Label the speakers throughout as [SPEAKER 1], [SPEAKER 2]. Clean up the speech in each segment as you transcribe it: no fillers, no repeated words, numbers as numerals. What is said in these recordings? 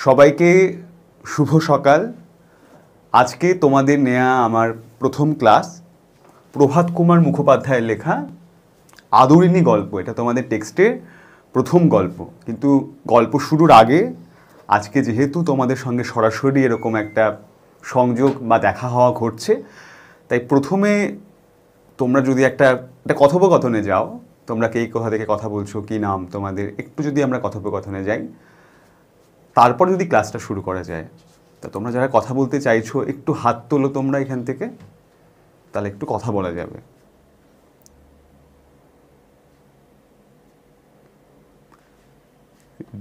[SPEAKER 1] সবাইকে শুভ সকাল। আজকে তোমাদের নেয়া আমার প্রথম ক্লাস প্রভাত কুমার মুখোপাধ্যায়ের লেখা আদরিণী গল্প। এটা তোমাদের টেক্সটের প্রথম গল্প, কিন্তু গল্প শুরুর আগে আজকে যেহেতু তোমাদের সঙ্গে সরাসরি এরকম একটা সংযোগ বা দেখা হওয়া ঘটছে, তাই প্রথমে তোমরা যদি একটা কথোপকথনে যাও, তোমরা কে কোথা থেকে কথা বলছো, কী নাম তোমাদের, একটু যদি আমরা কথোপকথনে যাই, তারপর যদি ক্লাসটা শুরু করা যায়। তা তোমরা যারা কথা বলতে চাইছো একটু হাত তোলো তোমরা এখান থেকে, তাহলে একটু কথা বলা যাবে।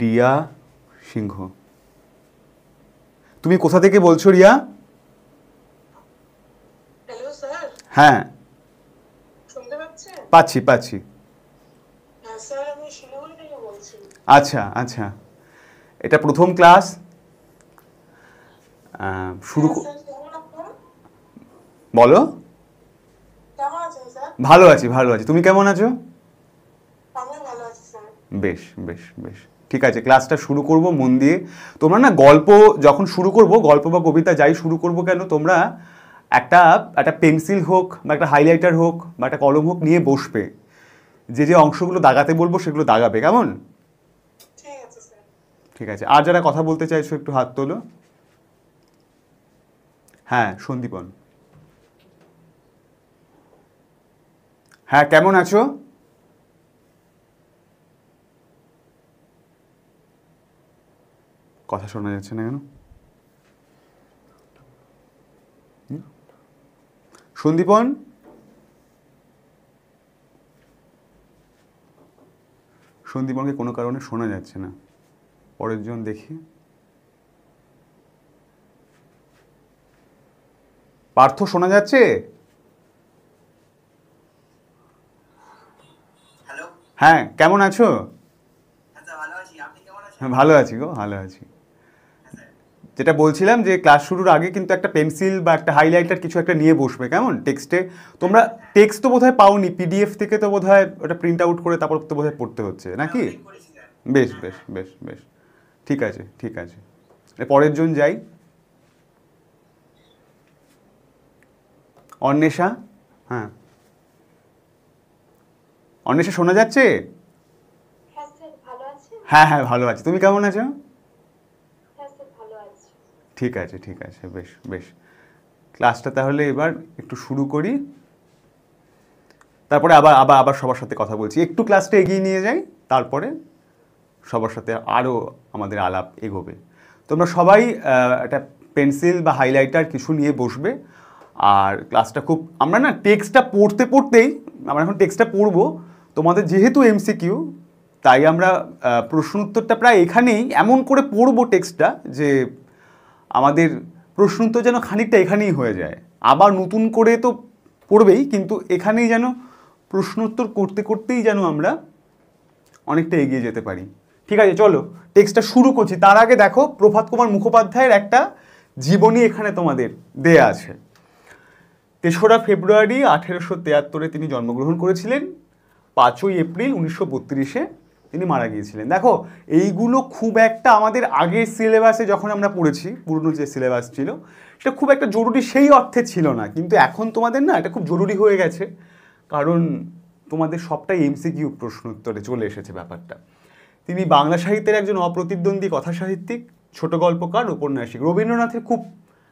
[SPEAKER 1] রিয়া সিংহ, তুমি কোথা থেকে বলছো রিয়া?
[SPEAKER 2] Hello sir.
[SPEAKER 1] হ্যাঁ,
[SPEAKER 2] শুনতে পাচ্ছেন?
[SPEAKER 1] পাচ্ছি।
[SPEAKER 2] হ্যাঁ স্যার, আমি শিলিগুড়ি থেকে বলছি।
[SPEAKER 1] আচ্ছা আচ্ছা, এটা প্রথম ক্লাস। শুরু
[SPEAKER 2] স্যার, কেমন আছেন?
[SPEAKER 1] বলো।
[SPEAKER 2] কেমন আছেন স্যার?
[SPEAKER 1] ভালো আছি। তুমি কেমন আছো?
[SPEAKER 2] আমি ভালো আছি স্যার।
[SPEAKER 1] বেশ, ঠিক আছে, ক্লাসটা শুরু করব মন দিয়ে। তোমরা না গল্প যখন শুরু করব, গল্প বা কবিতা যাই শুরু করব কেন, তোমরা একটা পেন্সিল হোক বা একটা হাইলাইটার হোক বা একটা কলম হোক নিয়ে বসবে। যে অংশগুলো দাগাতে বলবো সেগুলো দাগাবে, কেমন?
[SPEAKER 2] ঠিক আছে স্যার।
[SPEAKER 1] ঠিক আছে। আর যারা কথা বলতে চাইছো একটু হাত তোলো। হ্যাঁ, সন্দীপন। হ্যাঁ, কেমন আছো? কথা শোনা যাচ্ছে না কেন? সন্দীপন, সন্দীপনকে কোনো কারণে শোনা যাচ্ছে না। পরের জন দেখি। পার্থ, শোনা যাচ্ছে?
[SPEAKER 3] হ্যালো।
[SPEAKER 1] হ্যাঁ, কেমন আছো?
[SPEAKER 3] আচ্ছা, ভালো আছি। আপনি কেমন আছেন?
[SPEAKER 1] হ্যাঁ, ভালো আছি। যেটা বলছিলাম যে ক্লাস শুরুর আগে কিন্তু একটা পেন্সিল বা একটা হাইলাইটার কিছু একটা নিয়ে বসবে, কেমন? টেক্সটে তোমরা টেক্সট তো বোধহয় পাওনি, পিডিএফ থেকে তো বোধহয় ওটা প্রিন্ট আউট করে তারপর তো বোধহয় পড়তে হচ্ছে নাকি? বেশ, ঠিক আছে। পরের জন যাই। অন্বেষা। হ্যাঁ, অন্বেষা শোনা যাচ্ছে?
[SPEAKER 2] হ্যাঁ স্যার, ভালো আছেন?
[SPEAKER 1] হ্যাঁ, ভালো আছি। তুমি কেমন আছো?
[SPEAKER 2] হ্যাঁ স্যার, ভালো আছি।
[SPEAKER 1] ঠিক আছে, বেশ। ক্লাসটা তাহলে এবার একটু শুরু করি, তারপরে আবার সবার সাথে কথা বলছি। একটু ক্লাসটা এগিয়ে নিয়ে যাই, তারপরে সবার সাথে আরও আমাদের আলাপ এগোবে। তোমরা সবাই একটা পেন্সিল বা হাইলাইটার কিছু নিয়ে বসবে। আর ক্লাসটা আমরা না টেক্সটটা পড়তেই, আমরা এখন টেক্সটটা পড়বো। তোমাদের যেহেতু এমসিকিউ, তাই আমরা প্রশ্ন উত্তরটা প্রায় এখানেই এমন করে পড়বো টেক্সটটা, যে আমাদের প্রশ্ন উত্তর যেন খানিকটা এখানেই হয়ে যায়। আবার নতুন করে তো পড়বেই, কিন্তু এখানেই যেন প্রশ্ন উত্তর করতেই যেন আমরা অনেকটা এগিয়ে যেতে পারি। ঠিক আছে, চলো টেক্সটটা শুরু করছি। তার আগে দেখো, প্রভাত কুমার মুখোপাধ্যায়ের একটা জীবনী এখানে তোমাদের দেয়া আছে। ৩রা ফেব্রুয়ারি 1873 তিনি জন্মগ্রহণ করেছিলেন। 5ই এপ্রিল 1932 তিনি মারা গিয়েছিলেন। দেখো, এইগুলো খুব একটা আমাদের আগের সিলেবাসে যখন আমরা পড়েছি, পুরনো যে সিলেবাস ছিল, সেটা খুব একটা জরুরি সেই অর্থে ছিল না, কিন্তু এখন তোমাদের না এটা খুব জরুরি হয়ে গেছে, কারণ তোমাদের সবটাই এমসিকিউ প্রশ্ন উত্তরে চলে এসেছে ব্যাপারটা। তিনি বাংলা সাহিত্যের একজন অপ্রতিদ্বন্দ্বী কথাসাহিত্যিক, ছোট গল্পকার, উপন্যাসিক। রবীন্দ্রনাথের খুব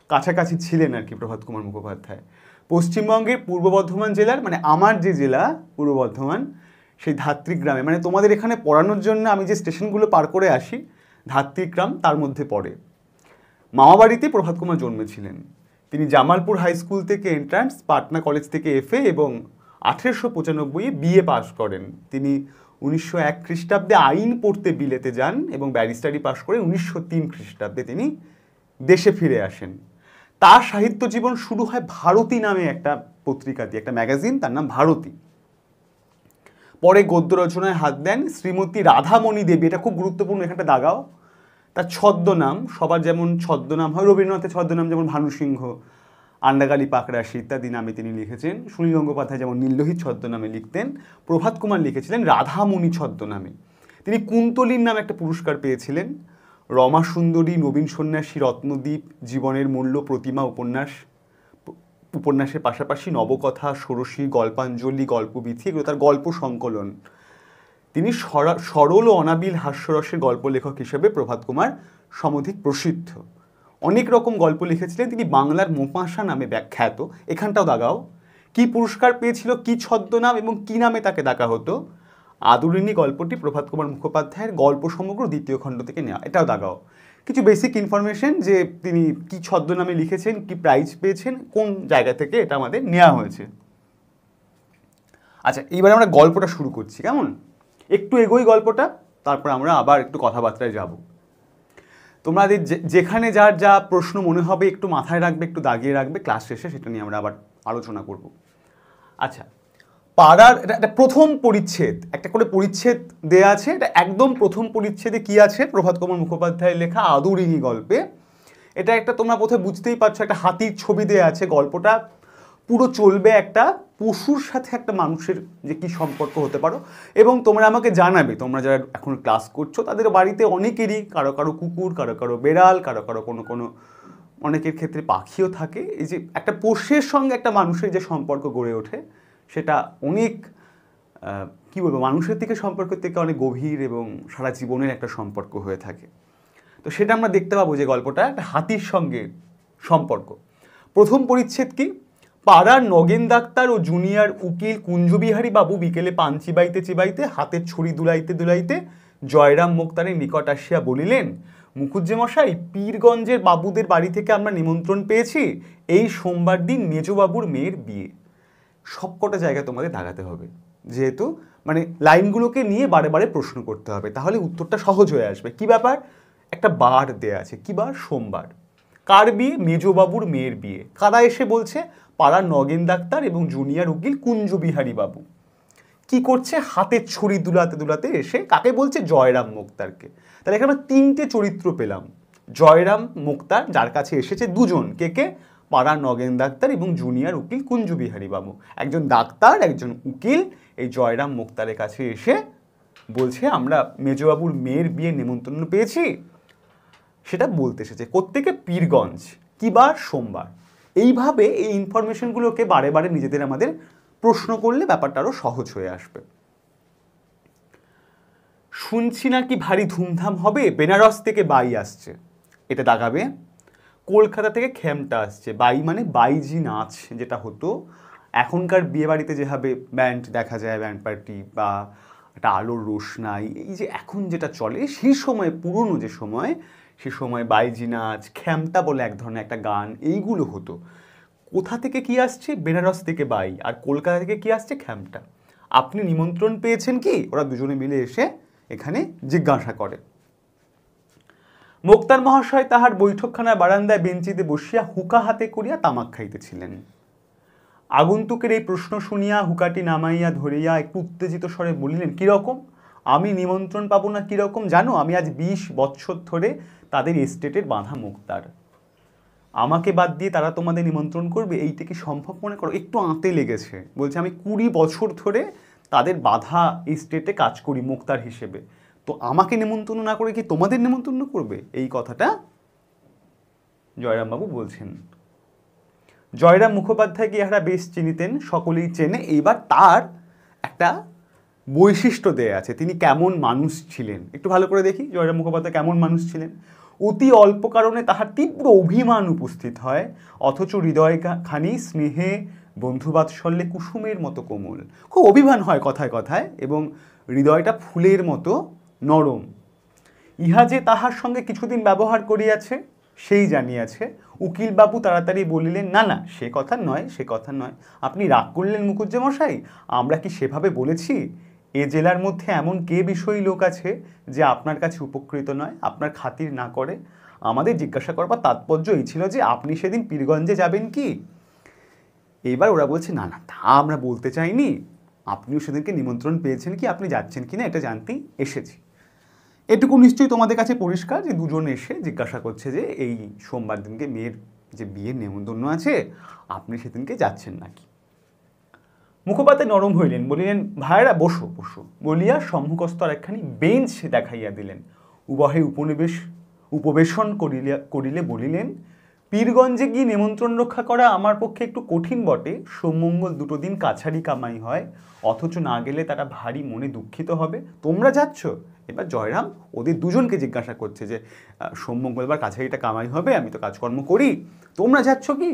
[SPEAKER 1] কাছাকাছি ছিলেন আর কি প্রভাত কুমার মুখোপাধ্যায়। পশ্চিমবঙ্গের পূর্ব বর্ধমান জেলার, মানে আমার যে জেলা পূর্ব বর্ধমান, সেই ধাত্রীগ্রামে, মানে তোমাদের এখানে পড়ানোর জন্য আমি যে স্টেশনগুলো পার করে আসি, ধাত্রীগ্রাম তার মধ্যে পড়ে। মামাবাড়িতে প্রভাত কুমার জন্মেছিলেন। তিনি জামালপুর হাই স্কুল থেকে এন্ট্রান্স, পাটনা কলেজ থেকে এফএ এবং 1895 বিএ পাস করেন। তিনি 1901 খ্রিস্টাব্দে আইন পড়তে বিলেতে যান এবং ব্যারিস্টারি পাশ করে 1903 খ্রিস্টাব্দে তিনি দেশে ফিরে আসেন। তার সাহিত্য জীবন শুরু হয় ভারতী নামে একটা পত্রিকা দিয়ে, একটা ম্যাগাজিন, তার নাম ভারতী। পরে গদ্য রচনায় হাত দেন শ্রীমতী রাধামণি দেবী। এটা খুব গুরুত্বপূর্ণ, এখানটা দাগাও। তার ছদ্মনাম, সবার যেমন ছদ্মনাম হয়, রবীন্দ্রনাথের ছদ্মনাম যেমন ভানুসিংহ, আন্ডাগালি পাকরাশি ইত্যাদি নামে তিনি লিখেছেন। সুনীল গঙ্গোপাধ্যায় যেমন নীললোহিত ছদ্মনামে লিখতেন, প্রভাত কুমার লিখেছিলেন রাধামণি ছদ্মনামে। তিনি কুন্তলীর নামে একটা পুরস্কার পেয়েছিলেন। রমা সুন্দরী, নবীন সন্ন্যাসী, রত্নদ্বীপ, জীবনের মূল্য, প্রতিমা উপন্যাসের পাশাপাশি নবকথা, ষোড়শী, গল্পাঞ্জলি, গল্পবিথি, এগুলো তার গল্প সংকলন। তিনি সরল ও অনাবিল হাস্যরসের গল্প লেখক হিসেবে প্রভাত কুমার সমধিক প্রসিদ্ধ। অনেক রকম গল্প লিখেছিলেন। তিনি বাংলার মোপাসা নামে খ্যাত। এখানটাও দাগাও, কি পুরস্কার পেয়েছিল, কি ছদ্মনাম এবং কি নামে তাকে ডাকা হতো। আদরিণী গল্পটি প্রভাত কুমার মুখোপাধ্যায়ের গল্প সমগ্র দ্বিতীয় খণ্ড থেকে নেওয়া, এটাও দাগাও। কিছু বেসিক ইনফরমেশন, যে তিনি কি ছদ্মনামে লিখেছেন, কি প্রাইজ পেয়েছেন, কোন জায়গা থেকে, এটা আমাদের নেওয়া হয়েছে। আচ্ছা, এইবার আমরা গল্পটা শুরু করছি, কেমন? একটু এগোই গল্পটা, তারপর আমরা আবার একটু কথাবার্তায় যাব। তোমাদের যেখানে যার যা প্রশ্ন মনে হবে একটু মাথায় রাখবে, একটু দাগিয়ে রাখবে, ক্লাস শেষে সেটা নিয়ে আমরা আবার আলোচনা করব। আচ্ছা, পাড়ার এটা প্রথম পরিচ্ছেদ, একটা করে পরিচ্ছেদ দেয়া আছে। এটা একদম প্রথম পরিচ্ছেদে কি আছে, প্রভাত কুমার মুখোপাধ্যায়ের লেখা আদরিণী গল্পে। এটা একটা, তোমরা প্রথমে বুঝতেই পারছো, একটা হাতির ছবি দেয়া আছে। গল্পটা পুরো চলবে একটা পশুর সাথে একটা মানুষের যে কি সম্পর্ক হতে পারো। এবং তোমরা আমাকে জানাবে, তোমরা যারা এখন ক্লাস করছো তাদের বাড়িতে অনেকেরই, কারো কারো কুকুর, কারো কারো বেড়াল, কারো কারো কোনো অনেকের ক্ষেত্রে পাখিও থাকে। এই যে একটা পশুর সঙ্গে একটা মানুষের যে সম্পর্ক গড়ে ওঠে, সেটা অনেক কি বলবো, মানুষের থেকে সম্পর্কের থেকে অনেক গভীর এবং সারা জীবনের একটা সম্পর্ক হয়ে থাকে। তো সেটা আমরা দেখতে পাবো যে গল্পটা একটা হাতির সঙ্গে সম্পর্ক। প্রথম পরিচ্ছেদ কি, পাড়ার নগেন ডাক্তার ও জুনিয়র উকিল কুঞ্জবিহারী বাবু বিকেলে পান চিবাইতে চিবাইতে, হাতের ছুরি দুলাইতে দুলাইতে জয়রাম মোক্তারের নিকট আসিয়া বলিলেন, মুখুজ্জেমশাই, পীরগঞ্জের বাবুদের বাড়ি থেকে আমরা নিমন্ত্রণ পেয়েছি, এই সোমবার দিন মেজবাবুর মেয়ের বিয়ে। সবকটা জায়গায় তোমাদের দাগাতে হবে, যেহেতু মানে লাইনগুলোকে নিয়ে বারে বারে প্রশ্ন করতে হবে, তাহলে উত্তরটা সহজ হয়ে আসবে। কি ব্যাপার, একটা বার দেয়া আছে, কি বার, সোমবার। কার বিয়ে, মেজবাবুর মেয়ের বিয়ে। কারা এসে বলছে, পাড়ার নগেন ডাক্তার এবং জুনিয়র উকিল কুঞ্জবিহারী বাবু। কি করছে, হাতের ছুরি দুলাতে দুলাতে এসে কাকে বলছে, জয়রাম মোক্তারকে। তাহলে এখানে তিনটে চরিত্র পেলাম। জয়রাম মোক্তার, যার কাছে এসেছে দুজন, কে কে, পাড়ার নগেন ডাক্তার এবং জুনিয়র উকিল কুঞ্জবিহারী বাবু। একজন ডাক্তার, একজন উকিল, এই জয়রাম মোক্তারের কাছে এসে বলছে আমরা মেজবাবুর মেয়ের বিয়ে নেমন্তন্ন পেয়েছি। সেটা বলতে এসেছে কোত্থেকে, পীরগঞ্জ। কি বার, সোমবার। এইভাবে এই ইনফরমেশনগুলোকে বারে বারে নিজেদের আমাদের প্রশ্ন করলে ব্যাপারটা আরও সহজ হয়ে আসবে। শুনছি নাকি ভারী ধুমধাম হবে, বেনারস থেকে বাই আসছে, এটা দাগাবে। কলকাতা থেকে খেমটা আসছে। বাই মানে বাইজি নাচ, যেটা হতো এখনকার বিয়ে বাড়িতে যেভাবে ব্যান্ড দেখা যায়, ব্যান্ড পার্টি বা একটা আলোর রোশনাই, এই যে এখন যেটা চলে, সেই সময় পুরনো যে সময়, সে সময় বাইজি নাচ, খ্যামটা বলে এক ধরনের একটা গান, এইগুলো হতো। কোথা থেকে কি আসছে, বেনারস থেকে বাই, আর কলকাতা থেকে কি আসছে, খ্যামটা। আপনি নিমন্ত্রণ পেয়েছেন কি, ওরা দুজনে মিলে এসে এখানে জিজ্ঞাসা করে। মোক্তার মহাশয় তাহার বৈঠকখানার বারান্দায় বেঞ্চিতে বসিয়া হুকা হাতে করিয়া তামাক খাইতেছিলেন। আগন্তুকের এই প্রশ্ন শুনিয়া হুকাটি নামাইয়া ধরিয়া একটু উত্তেজিত স্বরে বলিলেন, কীরকম, আমি নিমন্ত্রণ পাবো না কীরকম জানো? আমি আজ 20 বছর ধরে তাদের এস্টেটের বাঁধা মোক্তার। আমাকে বাদ দিয়ে তারা তোমাদের নিমন্ত্রণ করবে, এইটা কি সম্ভব মনে করো? একটু আঁতে লেগেছে, বলছে আমি 20 বছর ধরে তাদের বাঁধা এস্টেটে কাজ করি মোক্তার হিসেবে, তো আমাকে নিমন্ত্রণ না করে কি তোমাদের নিমন্ত্রণ করবে? এই কথাটা জয়রামবাবু বলছেন। জয়রাম মুখোপাধ্যায়কে ইহারা বেশ চিনিতেন, সকলেই চেনে। এইবার তার একটা বৈশিষ্ট্য দেয়া আছে, তিনি কেমন মানুষ ছিলেন একটু ভালো করে দেখি। জয়রাম মুখোপাধ্যায় কেমন মানুষ ছিলেন? অতি অল্প কারণে তাহার তীব্র অভিমান উপস্থিত হয়, অথচ হৃদয়খানি স্নেহে বন্ধুবাৎসল্যে কুসুমের মতো কোমল। খুব অভিমান হয় কথায় কথায়, এবং হৃদয়টা ফুলের মতো নরম। ইহা যে তাহার সঙ্গে কিছুদিন ব্যবহার করিয়াছে সেই জানিয়াছে। উকিলবাবু তাড়াতাড়ি বলিলেন, না না, সে কথা নয়, সে কথা নয়। আপনি রাগ করলেন মুখুজ্জেমশাই, আমরা কি সেভাবে বলেছি? এ জেলার মধ্যে এমন কে বিষয়ী লোক আছে যে আপনার কাছে উপকৃত নয়, আপনার খাতির না করে? আমাদের জিজ্ঞাসা করবার তাৎপর্য এই ছিল যে আপনি সেদিন পীরগঞ্জে যাবেন কি। এইবার ওরা বলছে, না না, তা আমরা বলতে চাইনি, আপনিও সেদিনকে নিমন্ত্রণ পেয়েছেন কি, আপনি যাচ্ছেন কি না এটা জানতেই এসেছি। এটুকু নিশ্চয়ই তোমাদের কাছে পরিষ্কার যে দুজন এসে জিজ্ঞাসা করছে যে এই সোমবার দিনকে মেয়ের যে বিয়ের নেমন্তন্ন আছে, আপনি সেদিনকে যাচ্ছেন নাকি। মুখোপাধ্যায় নরম হইলেন, বলিলেন, ভাইরা বসো বসো বলিয়া সম্মুখস্থ একখানি বেঞ্চ দেখাইয়া দিলেন। উভয়ে উপবেশন করিলে বলিলেন, পীরগঞ্জে গিয়ে নিমন্ত্রণ রক্ষা করা আমার পক্ষে একটু কঠিন বটে। সোমমঙ্গল দুটো দিন কাছারি কামাই হয়, অথচ না গেলে তারা ভারী মনে দুঃখিত হবে। তোমরা যাচ্ছ? এবার জয়রাম ওদের দুজনকে জিজ্ঞাসা করছে যে সোম মঙ্গলবার কাছারিটা কামাই হবে, আমি তো কাজকর্ম করি, তোমরা যাচ্ছ কি?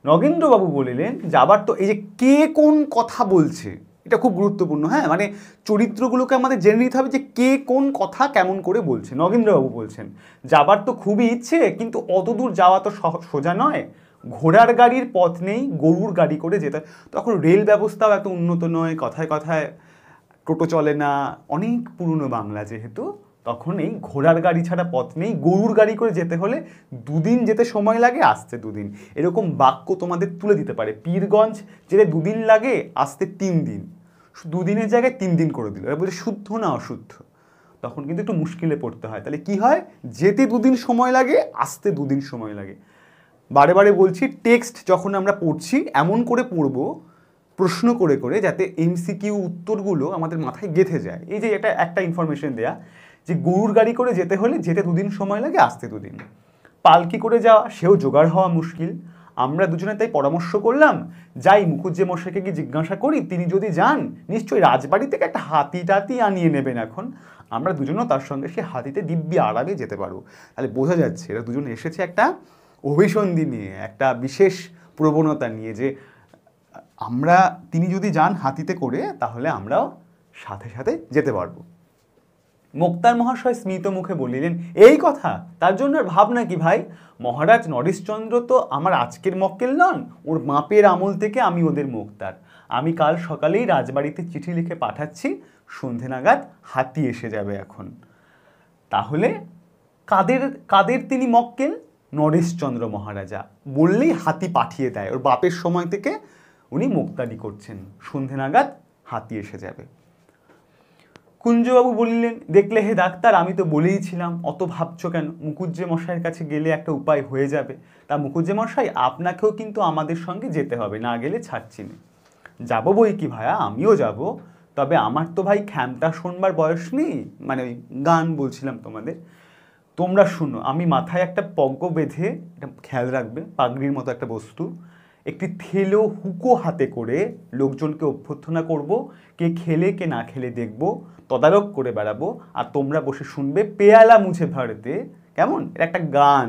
[SPEAKER 1] নগেন্দ্রবাবু বলিলেন, যাবার তো, এই যে কে কোন কথা বলছে এটা খুব গুরুত্বপূর্ণ। হ্যাঁ, মানে চরিত্রগুলোকে আমাদের জেনে নিতে হবে যে কে কোন কথা কেমন করে বলছে। নগেন্দ্রবাবু বলছেন, যাবার তো খুবই ইচ্ছে, কিন্তু অত দূর যাওয়া তো সোজা নয়। ঘোড়ার গাড়ির পথ নেই, গরুর গাড়ি করে যেতে। তখন রেল ব্যবস্থাও এত উন্নত নয়, কথায় কথায় টোটো চলে না, অনেক পুরনো বাংলা যেহেতু, তখন এই ঘোড়ার গাড়ি ছাড়া পথ নেই, গরুর গাড়ি করে যেতে হলে 2 দিন যেতে সময় লাগে, আসতে 2 দিন। এরকম বাক্য তোমাদের তুলে দিতে পারে। পীরগঞ্জ যেতে 2 দিন লাগে, আসতে 3 দিন। 2 দিনের জায়গায় 3 দিন করে দিল। এবার বলছে শুদ্ধ না অশুদ্ধ, তখন কিন্তু একটু মুশকিলে পড়তে হয়। তাহলে কি হয়, যেতে 2 দিন সময় লাগে, আসতে 2 দিন সময় লাগে। বারে বারে বলছি, টেক্সট যখন আমরা পড়ছি এমন করে পড়বো প্রশ্ন করে করে, যাতে এমসিকিউ উত্তরগুলো আমাদের মাথায় গেঁথে যায়। এই যে একটা ইনফরমেশন দেয়া যে গরুর গাড়ি করে যেতে হলে যেতে 2 দিন সময় লাগে, আসতে 2 দিন। পালকি করে যাওয়া, সেও জোগাড় হওয়া মুশকিল। আমরা দুজনে তাই পরামর্শ করলাম, যাই মুখুজ্জে মশাইকে গিয়ে জিজ্ঞাসা করি, তিনি যদি যান নিশ্চয়ই রাজবাড়ি থেকে একটা হাতি টাতি আনিয়ে নেবেন। এখন আমরা দুজনেও তার সঙ্গে সে হাতিতে দিব্যি আরামে যেতে পারবো। তাহলে বোঝা যাচ্ছে এরা দুজন এসেছে একটা অভিসন্ধি নিয়ে, একটা বিশেষ প্রবণতা নিয়ে, যে তিনি যদি যান হাতিতে করে তাহলে আমরাও সাথে সাথে যেতে পারবো। মোক্তার মহাশয় স্মিত মুখে বলিলেন, এই কথা, তার জন্য আর ভাবনা কি ভাই? মহারাজ নরেশচন্দ্র তো আমার আজকের মক্কেল নন, ওর বাপের আমল থেকে আমি ওদের মোক্তার। আমি কাল সকালেই রাজবাড়িতে চিঠি লিখে পাঠাচ্ছি, সন্ধে নাগাদ হাতি এসে যাবে। এখন তাহলে কাদের তিনি মক্কেল? নরেশচন্দ্র মহারাজা বললেই হাতি পাঠিয়ে দেয়, ওর বাপের সময় থেকে উনি মোক্তারি করছেন, সন্ধে নাগাদ হাতি এসে যাবে। কুঞ্জবাবু বললেন, দেখলে হে ডাক্তার, আমি তো বলেইছিলাম, অত ভাবছো কেন? মুখুজ্জে মশাইয়ের কাছে গেলে একটা উপায় হয়ে যাবে। তা মুখুজ্জে মশাই, আপনাকেও কিন্তু আমাদের সঙ্গে যেতে হবে, না গেলে ছাড়ছি না। যাবো বই কি ভায়া, আমিও যাব, তবে আমার তো ভাই খ্যামটা শোনবার বয়স নেই। মানে ওই গান বলছিলাম তোমাদের, তোমরা শুনো। আমি মাথায় একটা পগ্গ বেঁধে, এটা খেয়াল রাখবে, পাগড়ির মতো একটা বস্তু, একটি থেলো হুকো হাতে করে লোকজনকে অভ্যর্থনা করব, কে খেলে কে না খেলে দেখব, তদারক করে বেড়াবো, আর তোমরা বসে শুনবে পেয়ালা মুছে ভারতে। কেমন? এটা একটা গান,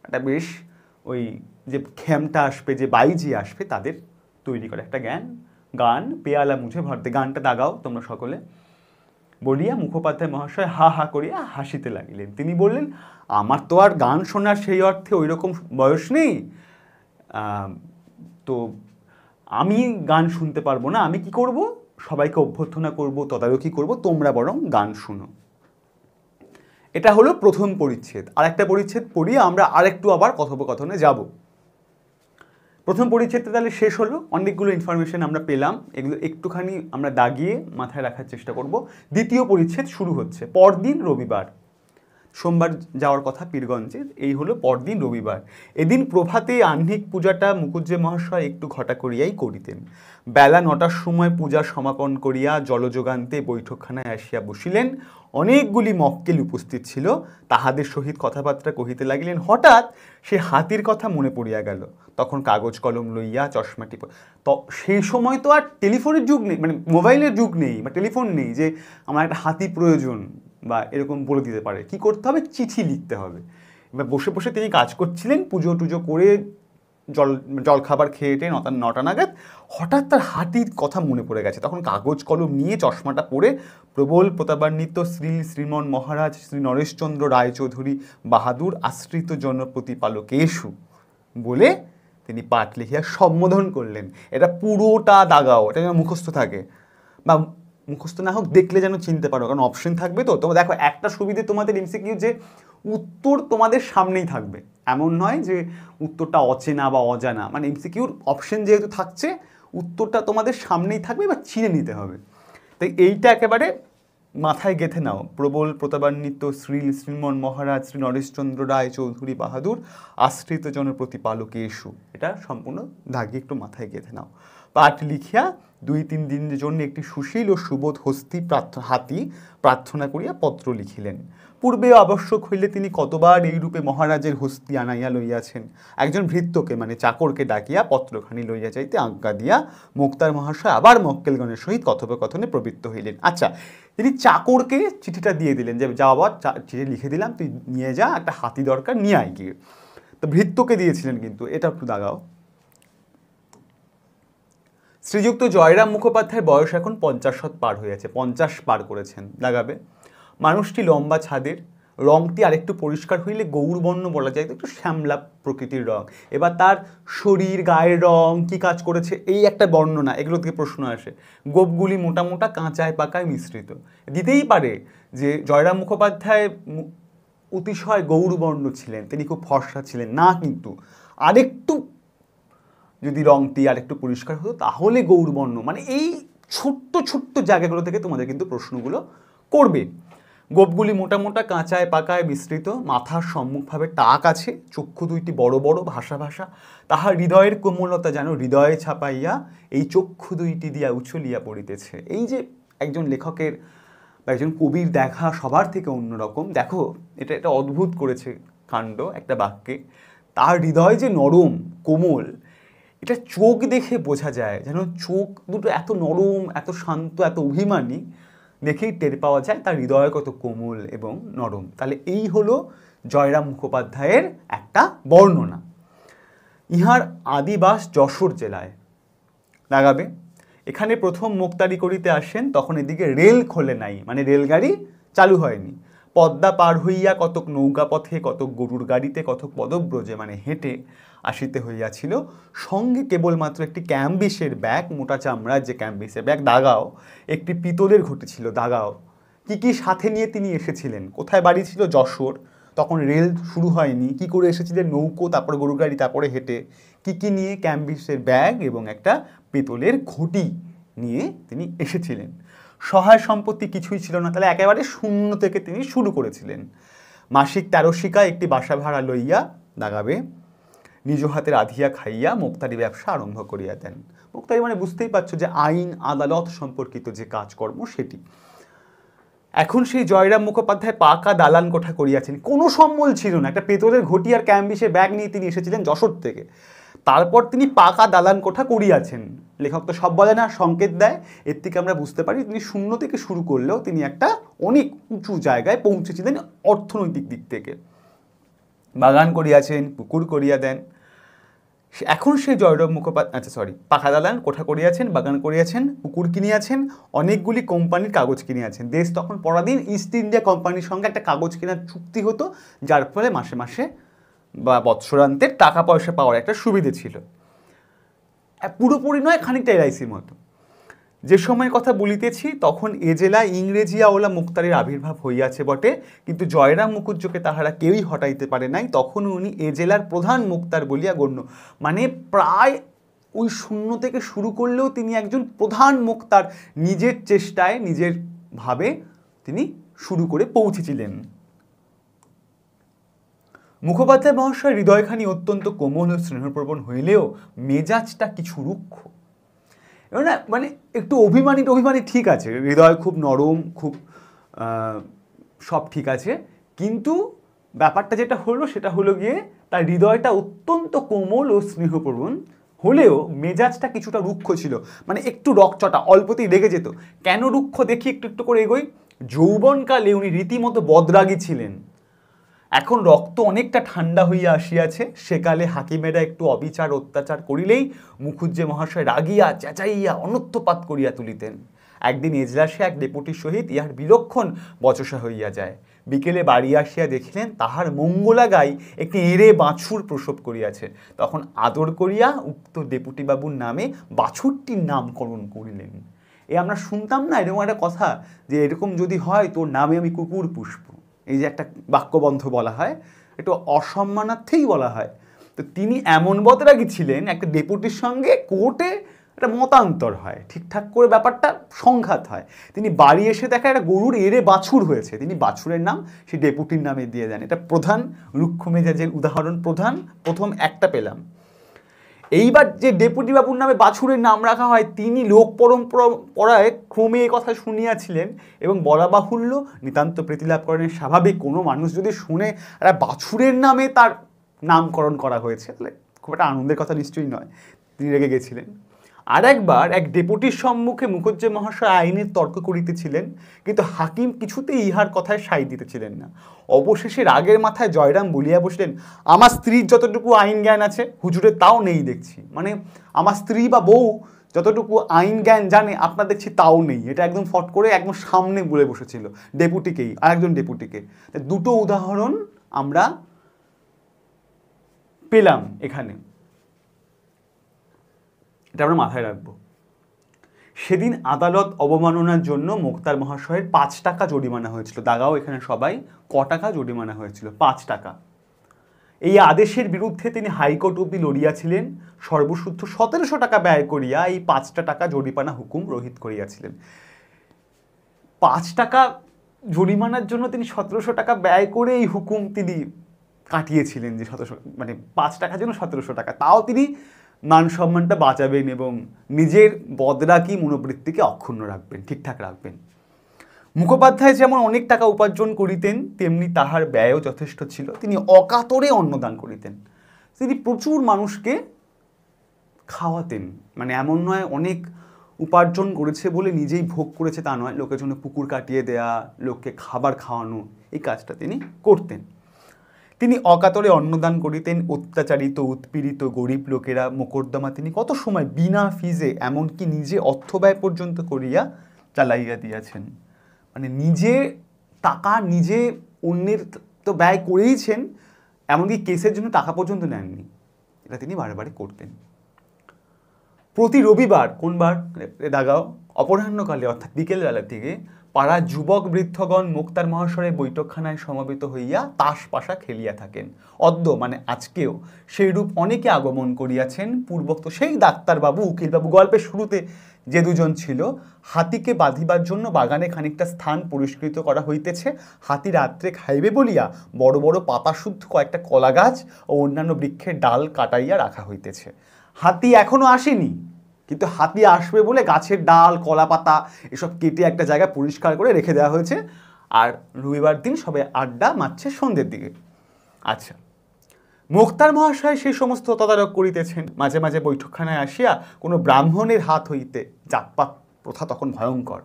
[SPEAKER 1] একটা বেশ ওই যে খেমটা আসবে, যে বাইজি আসবে, তাদের তৈরি করা একটা গান, পেয়ালা মুছে ভারতে। গানটা দাগাও তোমরা সকলে। বলিয়া মুখোপাধ্যায় মহাশয় হা হা করিয়া হাসিতে লাগিলেন। তিনি বললেন, আমার তো আর গান শোনার সেই অর্থে ওই রকম বয়স নেই, তো আমি গান শুনতে পারবো না। আমি কি করব? সবাইকে অভ্যর্থনা করব, তদারকি করব, তোমরা বরং গান শুনো। এটা হলো প্রথম পরিচ্ছেদ। আর একটা পরিচ্ছেদ পড়িয়ে আমরা আরেকটু আবার কথোপকথনে যাব। প্রথম পরিচ্ছেদটা তাহলে শেষ হলো, অনেকগুলো ইনফরমেশন আমরা পেলাম, এগুলো একটুখানি আমরা দাগিয়ে মাথায় রাখার চেষ্টা করব। দ্বিতীয় পরিচ্ছেদ শুরু হচ্ছে পরদিন রবিবার। সোমবার যাওয়ার কথা পীরগঞ্জের, এই হলো পরদিন রবিবার। এদিন প্রভাতে আহ্নিক পূজাটা মুখুজ্জে মহাশয় একটু ঘটা করিয়াই করিতেন। বেলা 9টার সময় পূজা সমাপন করিয়া জলযোগান্তে বৈঠকখানায় আসিয়া বসিলেন। অনেকগুলি মক্কেল উপস্থিত ছিল, তাহাদের সহিত কথাবার্তা কহিতে লাগিলেন। হঠাৎ সে হাতির কথা মনে পড়িয়া গেল। তখন কাগজ কলম লইয়া চশমাটি, তো সেই সময় তো আর টেলিফোনের যুগ নেই, মানে মোবাইলের যুগ নেই বা টেলিফোন নেই যে আমার একটা হাতি প্রয়োজন বা এরকম বলে দিতে পারে। কি করতে হবে? চিঠি লিখতে হবে। এবার বসে বসে তিনি কাজ করছিলেন, পুজো টুজো করে জলখাবার খেয়ে 9টা নাগাদ হঠাৎ তার হাতির কথা মনে পড়ে গেছে। তখন কাগজ কলম নিয়ে চশমাটা পরে প্রবল প্রতাপান্বিত শ্রীমন মহারাজ শ্রী নরেশচন্দ্র রায়চৌধুরী বাহাদুর আশ্রিত জনপ্রতিপালকেশু বলে তিনি পাঠ লিখিয়া সম্বোধন করলেন। এটা পুরোটা দাগাও, এটা যেন মুখস্থ থাকে, বা মুখস্থ না হোক দেখলে যেন চিনতে পারো, কারণ অপশন থাকবে। তো তোমরা দেখো, একটা সুবিধে তোমাদের এমসিকিউ যে উত্তর তোমাদের সামনেই থাকবে, এমন নয় যে উত্তরটা অচেনা বা অজানা। মানে এমসিকিউর অপশন যেহেতু থাকছে, উত্তরটা তোমাদের সামনেই থাকবে বা চিনে নিতে হবে। তাই এইটা একেবারে মাথায় গেঁথে নাও। প্রবল প্রতাপান্বিত শ্রীমন মহারাজ শ্রী নরেশচন্দ্র রায় চৌধুরী বাহাদুর আশ্রিত জনপ্রতিপালকেশু, এটা সম্পূর্ণ দাগিয়ে একটু মাথায় গেঁথে নাও। পাঠ লিখিয়া 2-3 দিনের জন্য একটি সুশীল ও সুবোধ হাতি প্রার্থনা করিয়া পত্র লিখিলেন। পূর্বেও আবশ্যক হইলে তিনি কতবার এই রূপে মহারাজের হস্তি আনাইয়া লইয়াছেন। একজন ভৃত্যকে মানে চাকরকে ডাকিয়া পত্রখানি লইয়া যাইতে আজ্ঞা দিয়া মুক্তার মহাশয় আবার মক্কেলগণের সহিত কথোপকথনে প্রবৃত্ত হইলেন। আচ্ছা, তিনি চাকরকে চিঠিটা দিয়ে দিলেন যে যা বাবা চিঠি লিখে দিলাম, তুই নিয়ে যা, একটা হাতি দরকার, নিয়ে আয় গিয়ে। তো ভৃত্যকে দিয়েছিলেন, কিন্তু এটা একটু দাগাও। শ্রীযুক্ত জয়রাম মুখোপাধ্যায়ের বয়স এখন 50 পার হয়েছে, 50 পার করেছেন, লাগাবে। মানুষটি লম্বা ছাদের, রংটি আরেকটু পরিষ্কার হইলে গৌরবর্ণ বলা যায়, একটু শ্যামলা প্রকৃতির রং। এবার তার শরীর, গায়ের রং কি কাজ করেছে এই একটা বর্ণনা, এগুলো থেকে প্রশ্ন আসে। গোপগুলি মোটা মোটা, কাঁচায় পাকায় মিশ্রিত। দিতেই পারে যে জয়রাম মুখোপাধ্যায় অতিশয় গৌরবর্ণ ছিলেন, তিনি খুব ফর্সা ছিলেন না, কিন্তু আরেকটু যদি রংটি আরেকটু পরিষ্কার হতো তাহলে গৌরবর্ণ, মানে এই ছোট্ট ছোট্ট জায়গাগুলো থেকে তোমাদের কিন্তু প্রশ্নগুলো করবে। গোপগুলি মোটা মোটা, কাঁচায় পাকায় মিশ্রিত, মাথার সম্মুখভাবে টাক আছে, চক্ষু দুইটি বড় বড়, ভাষা ভাষা, তাহার হৃদয়ের কোমলতা যেন হৃদয়ে ছাপাইয়া এই চক্ষু দুইটি দিয়া উছলিয়া পড়িতেছে। এই যে একজন লেখকের বা একজন কবির দেখা সবার থেকে অন্যরকম। দেখো, এটা অদ্ভুত করেছে কাণ্ড একটা বাক্যে, তার হৃদয় যে নরম কোমল, এটা চোখ দেখে বোঝা যায়, যেন চোখ দুটো এত নরম, এত শান্ত, এত অভিমানী, দেখেই টের পাওয়া যায় তার হৃদয় কত কোমল এবং নরম। তাহলে এই হলো জয়রাম মুখোপাধ্যায়ের একটা বর্ণনা। ইহার আদিবাস যশোর জেলায়, লাগাবে। এখানে প্রথম মুক্তারি করিতে আসেন, তখন এদিকে রেল খোলে নাই, মানে রেলগাড়ি চালু হয়নি। পদ্মা পার হইয়া কতক নৌকা পথে, কতক গরুর গাড়িতে, কতক পদব্রজে মানে হেঁটে আসিতে হইয়াছিল। সঙ্গে কেবলমাত্র একটি ক্যাম্বিসের ব্যাগ, মোটা চামড়ার যে ক্যাম্বিসের ব্যাগ, দাগাও, একটি পিতলের ঘটি ছিল, দাগাও। কি কি সাথে নিয়ে তিনি এসেছিলেন? কোথায় বাড়ি ছিল? যশোর, তখন রেল শুরু হয়নি। কি করে এসেছিলেন? নৌকো, তারপরে গরুর গাড়ি, তারপরে হেঁটে। কি কি নিয়ে? ক্যাম্বিসের ব্যাগ এবং একটা পিতলের ঘটি নিয়ে তিনি এসেছিলেন। সহায় সম্পত্তি কিছুই ছিল না, তাহলে একেবারে শূন্য থেকে তিনি শুরু করেছিলেন। মাসিক 13 শিকা একটি বাসা ভাড়া লইয়া, দাগাবে, নিজ হাতে রাধিয়া খাইয়া মুক্তারি ব্যবসা আরম্ভ করিয়া দেন। মুক্তারি মানে বুঝতেই পারছো যে আইন আদালত সম্পর্কিত যে কাজকর্ম সেটি। এখন সেই জয়রাম মুখোপাধ্যায় পাকা দালান কোঠা করিয়াছেন, কোনো সম্বল ছিল না, একটা পেতলের ঘটি আর ক্যাম্বিসের ব্যাগ নিয়ে তিনি এসেছিলেন যশোর থেকে। তারপর তিনি পাকা দালান কোঠা করিয়াছেন। লেখক তো সব বলে না, সংকেত দেয়। এর থেকে আমরা বুঝতে পারি তিনি শূন্য থেকে শুরু করলেও তিনি একটা অনেক উঁচু জায়গায় পৌঁছেছিলেন অর্থনৈতিক দিক থেকে। বাগান করিয়াছেন, পুকুর করিয়া দেন। এখন সেই জয়রাম মুখোপাধ্যায় পাকা দালান কোঠা করিয়াছেন, বাগান করিয়াছেন, পুকুর কিনিয়াছেন, অনেকগুলি কোম্পানির কাগজ কিনিয়াছেন। দেশ তখন পরাধীন, ইস্ট ইন্ডিয়া কোম্পানির সঙ্গে একটা কাগজ কেনার চুক্তি হতো, যার ফলে মাসে মাসে বা বৎসরান্তের টাকা পয়সা পাওয়ার একটা সুবিধে ছিল। পুরোপুরি নয়, খানিকটা এলআইসির মতো। যে সময়ের কথা বলিতেছি তখন এ জেলায় ইংরেজিয়াওয়ালা মুক্তারের আবির্ভাব হইয়াছে বটে, কিন্তু জয়রাম মুখুজ্জকে তাহারা কেউই হটাইতে পারে নাই। তখন উনি এ জেলার প্রধান মুক্তার বলিয়া গণ্য, মানে প্রায় ওই শূন্য থেকে শুরু করলেও তিনি একজন প্রধান মুক্তার, নিজের চেষ্টায় নিজের ভাবে তিনি শুরু করে পৌঁছেছিলেন। মুখোপাধ্যায় মহাশয় হৃদয়খানি অত্যন্ত কোমল ও স্নেহপ্রবণ হইলেও মেজাজটা কিছু রুক্ষ। না মানে একটু অভিমানী ঠিক আছে, হৃদয় খুব নরম, খুব সব ঠিক আছে, কিন্তু ব্যাপারটা যেটা হলো সেটা হলো গিয়ে তার হৃদয়টা অত্যন্ত কোমল ও স্নেহপ্রবণ হলেও মেজাজটা কিছুটা রুক্ষ ছিল, মানে একটু রকচটা, অল্পতেই রেগে যেত। কেন রুক্ষ দেখি, একটু একটু করে এগোই। যৌবনকালে উনি রীতিমতো বদরাগী ছিলেন। এখন রক্ত অনেকটা ঠান্ডা হইয়া আসিয়াছে, সেকালে হাকিমেরা একটু অবিচার অত্যাচার করিলেই মুখুজ্জে মহাশয় রাগিয়া চেঁচাইয়া অনর্থপাত করিয়া তুলিতেন। একদিন এজলাসে এক ডেপুটির সহিত ইহার বিলক্ষণ বচসা হইয়া যায়। বিকেলে বাড়ি আসিয়া দেখিলেন তাহার মঙ্গলা গাই একটি এঁড়ে বাছুর প্রসব করিয়াছে। তখন আদর করিয়া উক্ত ডেপুটি বাবুর নামে বাছুরটির নামকরণ করিলেন। আমরা শুনতাম না এরকম একটা কথা, যে এরকম যদি হয় তোর নামে আমি কুকুর পুষব, এই যে একটা বাক্যবন্ধ বলা হয়, একটু অসম্মানার্থেই বলা হয়। তো তিনি এমন বদরাগী ছিলেন, একটা ডেপুটির সঙ্গে কোর্টে একটা মতান্তর হয়, ঠিকঠাক করে ব্যাপারটা সংঘাত হয়। তিনি বাড়ি এসে দেখা একটা গরুর এঁড়ে বাছুর হয়েছে, তিনি বাছুরের নাম সেই ডেপুটির নামে দিয়ে দেন। এটা প্রধান রুক্ষ মেজাজের উদাহরণ, প্রথম একটা পেলাম। এইবার যে ডেপুটি বাবুর নামে বাছুরের নাম রাখা হয় তিনি লোক পরম্পরায় ক্রমে এ কথা শুনিয়াছিলেন এবং বলা বাহুল্য নিতান্ত প্রীতিলাভ করেন স্বাভাবিক। কোনো মানুষ যদি শুনে একটা বাছুরের নামে তার নামকরণ করা হয়েছে তাহলে খুব একটা আনন্দের কথা নিশ্চয়ই নয়। তিনি রেগে গেছিলেন। আর একবার এক ডেপুটির সম্মুখে মুখুজ্জে মহাশয় আইনের তর্ক করিতেছিলেন, কিন্তু হাকিম কিছুতেই ইহার কথায় সাই দিতেছিলেন না। অবশেষে রাগের মাথায় জয়রাম বলিয়া বসলেন, আমার স্ত্রীর যতটুকু আইন জ্ঞান আছে হুজুরের তাও নেই দেখছি। মানে আমার স্ত্রী বা বউ যতটুকু আইন জ্ঞান জানে আপনার দেখছি তাও নেই। এটা একদম ফট করে একদম সামনে বলে বসেছিল ডেপুটিকেই, আরেকজন ডেপুটিকে। দুটো উদাহরণ আমরা পেলাম এখানে, এটা আমরা মাথায় রাখবো। সেদিন আদালত অবমাননার জন্য মোক্তার মহাশয়ের 5 টাকা জরিমানা হয়েছিল। দাগাও এখানে সবাই ক টাকা জরিমানা হয়েছিল? 5 টাকা। এই আদেশের বিরুদ্ধে তিনি হাইকোর্ট অব্দি লড়িয়াছিলেন। সর্বশুদ্ধ 1700 টাকা ব্যয় করিয়া এই 5টা টাকা জরিমানা হুকুম রহিত করিয়াছিলেন। 5 টাকা জরিমানার জন্য তিনি 1700 টাকা ব্যয় করে এই হুকুম তিনি কাটিয়েছিলেন। যে 1700 মানে 5 টাকার জন্য 1700 টাকা, তাও তিনি মান সম্মানটা বাঁচাবেন এবং নিজের বদরাকি মনোবৃত্তিকে অক্ষুণ্ণ রাখবেন, ঠিকঠাক রাখবেন। মুখোপাধ্যায় যেমন অনেক টাকা উপার্জন করিতেন তেমনি তাহার ব্যয়ও যথেষ্ট ছিল। তিনি অকাতরে অন্নদান করিতেন। তিনি প্রচুর মানুষকে খাওয়াতেন। মানে এমন নয় অনেক উপার্জন করেছে বলে নিজেই ভোগ করেছে তা নয়, লোকের জন্য পুকুর কাটিয়ে দেয়া, লোককে খাবার খাওয়ানো, এই কাজটা তিনি করতেন। তিনি অকাতরে অন্নদান করিতেন। অত্যাচারিত উৎপীড়িত গরিব লোকেরা মোকদ্দমা তিনি কত সময় বিনা ফিজে এমনকি নিজে অর্থব্যয় পর্যন্ত করিয়া চালাইয়া দিয়াছেন। মানে নিজে টাকা নিজে অন্যের তো ব্যয় করেইছেন, এমনকি কেসের জন্য টাকা পর্যন্ত নেননি। এটা তিনি বারে করতেন। প্রতি রবিবার, কোনবার দাগাও, অপরাহ্নকালে অর্থাৎ বিকেলবেলার দিকে পাড়ার যুবক বৃদ্ধগণ মোক্তার মহাশয়ের বৈঠকখানায় সমবেত হইয়া তাস পাশা খেলিয়া থাকেন। অদ্য মানে আজকেও সেইরূপ অনেকে আগমন করিয়াছেন। পূর্বোক্ত সেই ডাক্তারবাবু, উকিলবাবু, গল্পের শুরুতে যে দুজন ছিল, হাতিকে বাঁধিবার জন্য বাগানে খানিকটা স্থান পরিষ্কৃত করা হইতেছে। হাতি রাত্রে খাইবে বলিয়া বড় বড় পাতাশুদ্ধ কয়েকটা কলা গাছ ও অন্যান্য বৃক্ষের ডাল কাটাইয়া রাখা হইতেছে। হাতি এখনো আসেনি, কিন্তু হাতি আসবে বলে গাছের ডাল, কলা পাতা এসব কেটে একটা জায়গায় পরিষ্কার করে রেখে দেওয়া হয়েছে। আর রবিবার দিন সবাই আড্ডা মারছে সন্ধ্যের দিকে। আচ্ছা, মোক্তার মহাশয় সেই সমস্ত তদারক করিতেছেন। মাঝে মাঝে বৈঠকখানায় আসিয়া কোনো ব্রাহ্মণের হাত হইতে, জাতপাত প্রথা তখন ভয়ঙ্কর,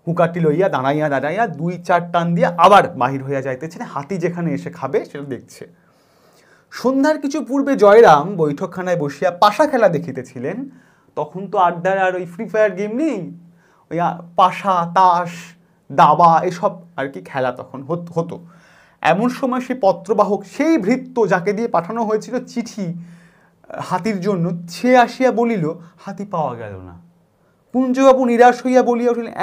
[SPEAKER 1] হুকাটি লইয়া দাঁড়াইয়া 2-4 টান দিয়া আবার বাহির হইয়া যাইতেছেন। হাতি যেখানে এসে খাবে সেটা দেখছে। সন্ধ্যার কিছু পূর্বে জয়রাম বৈঠকখানায় বসিয়া পাশা খেলা দেখিতেছিলেন। তখন তো আড্ডার আর ওই ফ্রি ফায়ার গেম নেই, ওই পাশা, তাস, দাবা এসব আর কি খেলা তখন হতো। এমন সময় সেই পত্রবাহক, সেই ভৃত্য যাকে দিয়ে পাঠানো হয়েছিল চিঠি হাতির জন্য, সে আসিয়া বলিল, হাতি পাওয়া গেল না। কুঞ্জবাবু নিরাশ হইয়া বলিয়া উঠিলেন,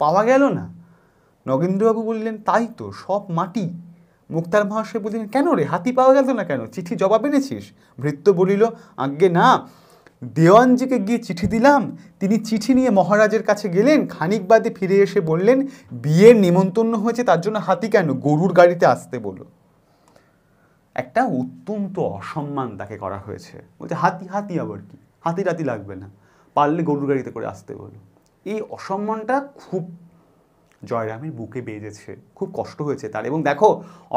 [SPEAKER 1] পাওয়া গেল না? নগেন্দ্রবাবু বললেন, তাই তো, সব মাটি। মুক্তার মহাশয় বললেন, কেন রে, হাতি পাওয়া গেল না কেন? চিঠি জবাব এনেছিস? ভৃত্য বলিল, আজ্ঞে না, দেওয়ানজিকে গিয়ে চিঠি দিলাম। তিনি চিঠি নিয়ে মহারাজের কাছে গেলেন। খানিক বাদে ফিরে এসে বললেন, বিয়ের নিমন্ত্রণ হয়েছে, তার জন্য হাতি কেন, গরুর গাড়িতে আসতে বলো। একটা অত্যন্ত অসম্মান তাকে করা হয়েছে। বলছে হাতি আবার কি, হাতি রাতি লাগবে না, পারলে গরুর গাড়িতে করে আসতে বলো। এই অসম্মানটা খুব জয়রামের বুকে বেজেছে, খুব কষ্ট হয়েছে তার। এবং দেখো,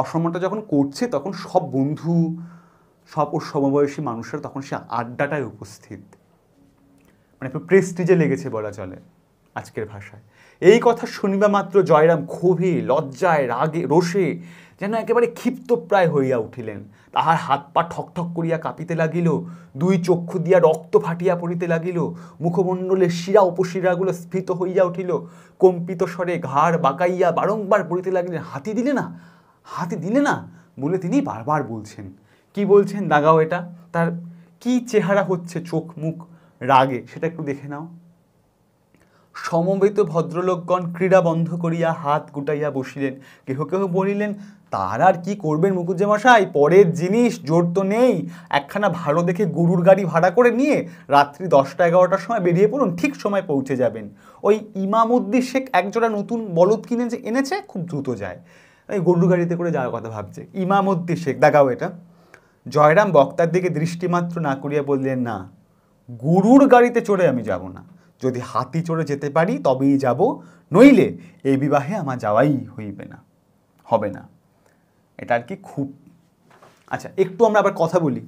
[SPEAKER 1] অসম্মানটা যখন করছে তখন সব বন্ধু, সব ওর সমবয়সী মানুষেরা তখন সে আড্ডাটায় উপস্থিত, মানে প্রেস্টিজে লেগেছে বলা চলে আজকের ভাষায়। এই কথা শুনিবা মাত্র জয়রাম ক্ষোভে, লজ্জায়, রাগে, রোষে যেন একেবারে ক্ষিপ্তপ্রায় হইয়া উঠিলেন। তাহার হাত পা ঠকঠক করিয়া কাঁপিতে লাগিল, 2 চক্ষু দিয়া রক্ত ফাটিয়া পড়িতে লাগিল, মুখমণ্ডলের শিরা উপশিরাগুলো স্ফীত হইয়া উঠিল। কম্পিত স্বরে ঘাড় বাঁকাইয়া বারংবার পড়িতে লাগিলেন, হাতি দিলে না বলে তিনি বারবার বলছেন। কি বলছেন দাগাও, এটা তার কি চেহারা হচ্ছে, চোখ মুখ রাগে, সেটা একটু দেখে নাও। সমবেত ভদ্রলোকগণ ক্রীড়া বন্ধ করিয়া হাত গুটাইয়া বসিলেন। কেহ কেহ বলিলেন, তার আর কি করবেন মুখুজ্জে মশাই, পরের জিনিস, জোর তো নেই। একখানা ভালো দেখে গরুর গাড়ি ভাড়া করে নিয়ে রাত্রি 10টা-11টার সময় বেরিয়ে পড়ুন, ঠিক সময় পৌঁছে যাবেন। ওই ইমামউদ্দিন শেখ একজোড়া নতুন বলদ কিনে এনেছে, খুব দ্রুত যায়, গরুর গাড়িতে করে যাওয়ার কথা ভাবছে। ইমামউদ্দিন শেখ, দেখাও এটা। জয়রাম বক্তার দিকে দৃষ্টিমাত্র না করিয়া বললেন, না, গুরুর গাড়িতে চড়ে আমি যাব না। যদি হাতি চড়ে যেতে পারি তবেই যাব, নইলে এই বিবাহে আমার যাওয়াই হইবে না, হবে না। এটা আর কি খুব। আচ্ছা, একটু আমরা আবার কথা বলি।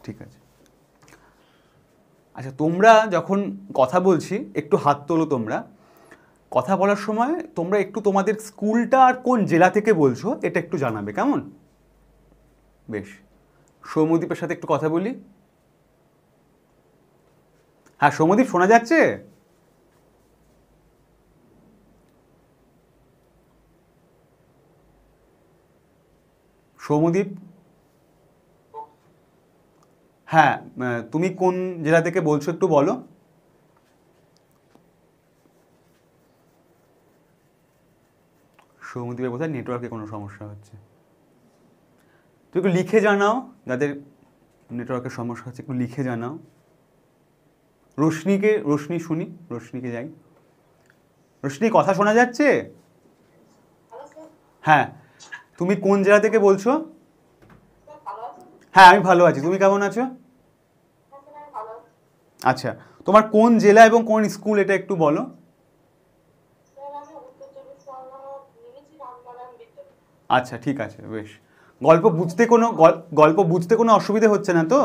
[SPEAKER 1] ঠিক আছে। আচ্ছা, তোমরা যখন কথা বলছি একটু হাত তোলো। তোমরা কথা বলার সময় তোমরা একটু তোমাদের স্কুলটা আর কোন জেলা থেকে বলছো এটা একটু জানাবে, কেমন? বেশ। সৌম্যদীপের সাথে একটু কথা বলি। হ্যাঁ সৌম্যদীপ, শোনা যাচ্ছে? সৌম্যদীপ, হ্যাঁ, তুমি কোন জেলা থেকে বলছো একটু বলো। সৌম্যদীপের বোধহয় নেটওয়ার্কে কোনো সমস্যা হচ্ছে। তুমি একটু লিখে জানাও, যাদের নেটওয়ার্কের সমস্যা হচ্ছে একটু লিখে জানাও। রোশনি শুনি, রোশনিকে যাই। রোশনি, কথা শোনা যাচ্ছে? হ্যাঁ, তুমি কোন জেলা থেকে বলছো? হ্যাঁ আমি ভালো আছি, তুমি কেমন আছো? আচ্ছা, তোমার কোন জেলা এবং কোন স্কুল এটা একটু বলো। আচ্ছা ঠিক আছে, বেশ। গল্প বুঝতে কোনো অসুবিধা হচ্ছে না তো?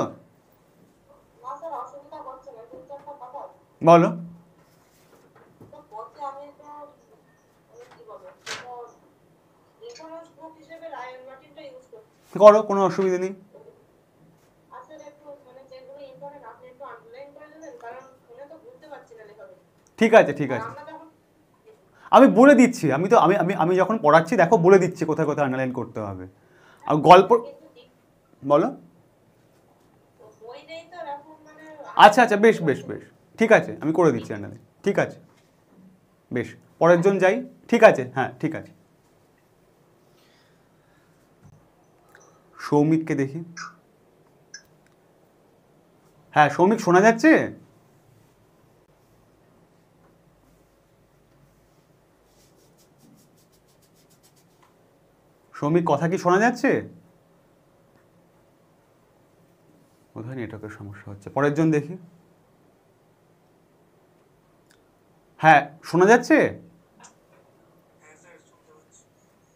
[SPEAKER 1] বলো। করো, কোনো অসুবিধা নেই। ঠিক আছে ঠিক আছে, আমি বলে দিচ্ছি। আমি যখন পড়াচ্ছি দেখো বলে দিচ্ছি কোথায় কোথায় আন্ডারলাইন করতে হবে। আর গল্প বলো। আচ্ছা আচ্ছা, বেশ বেশ বেশ, ঠিক আছে, আমি করে দিচ্ছি আন্ডারলাইন। ঠিক আছে, বেশ। পরের জন যাই। ঠিক আছে, হ্যাঁ ঠিক আছে। সৌমিককে দেখি। হ্যাঁ সৌমিক, শোনা যাচ্ছে? সৌমিক, কথা কি শোনা যাচ্ছে? বোধহয় নেটওয়ার্কের সমস্যা হচ্ছে। পরের জন দেখি। হ্যাঁ শোনা যাচ্ছে?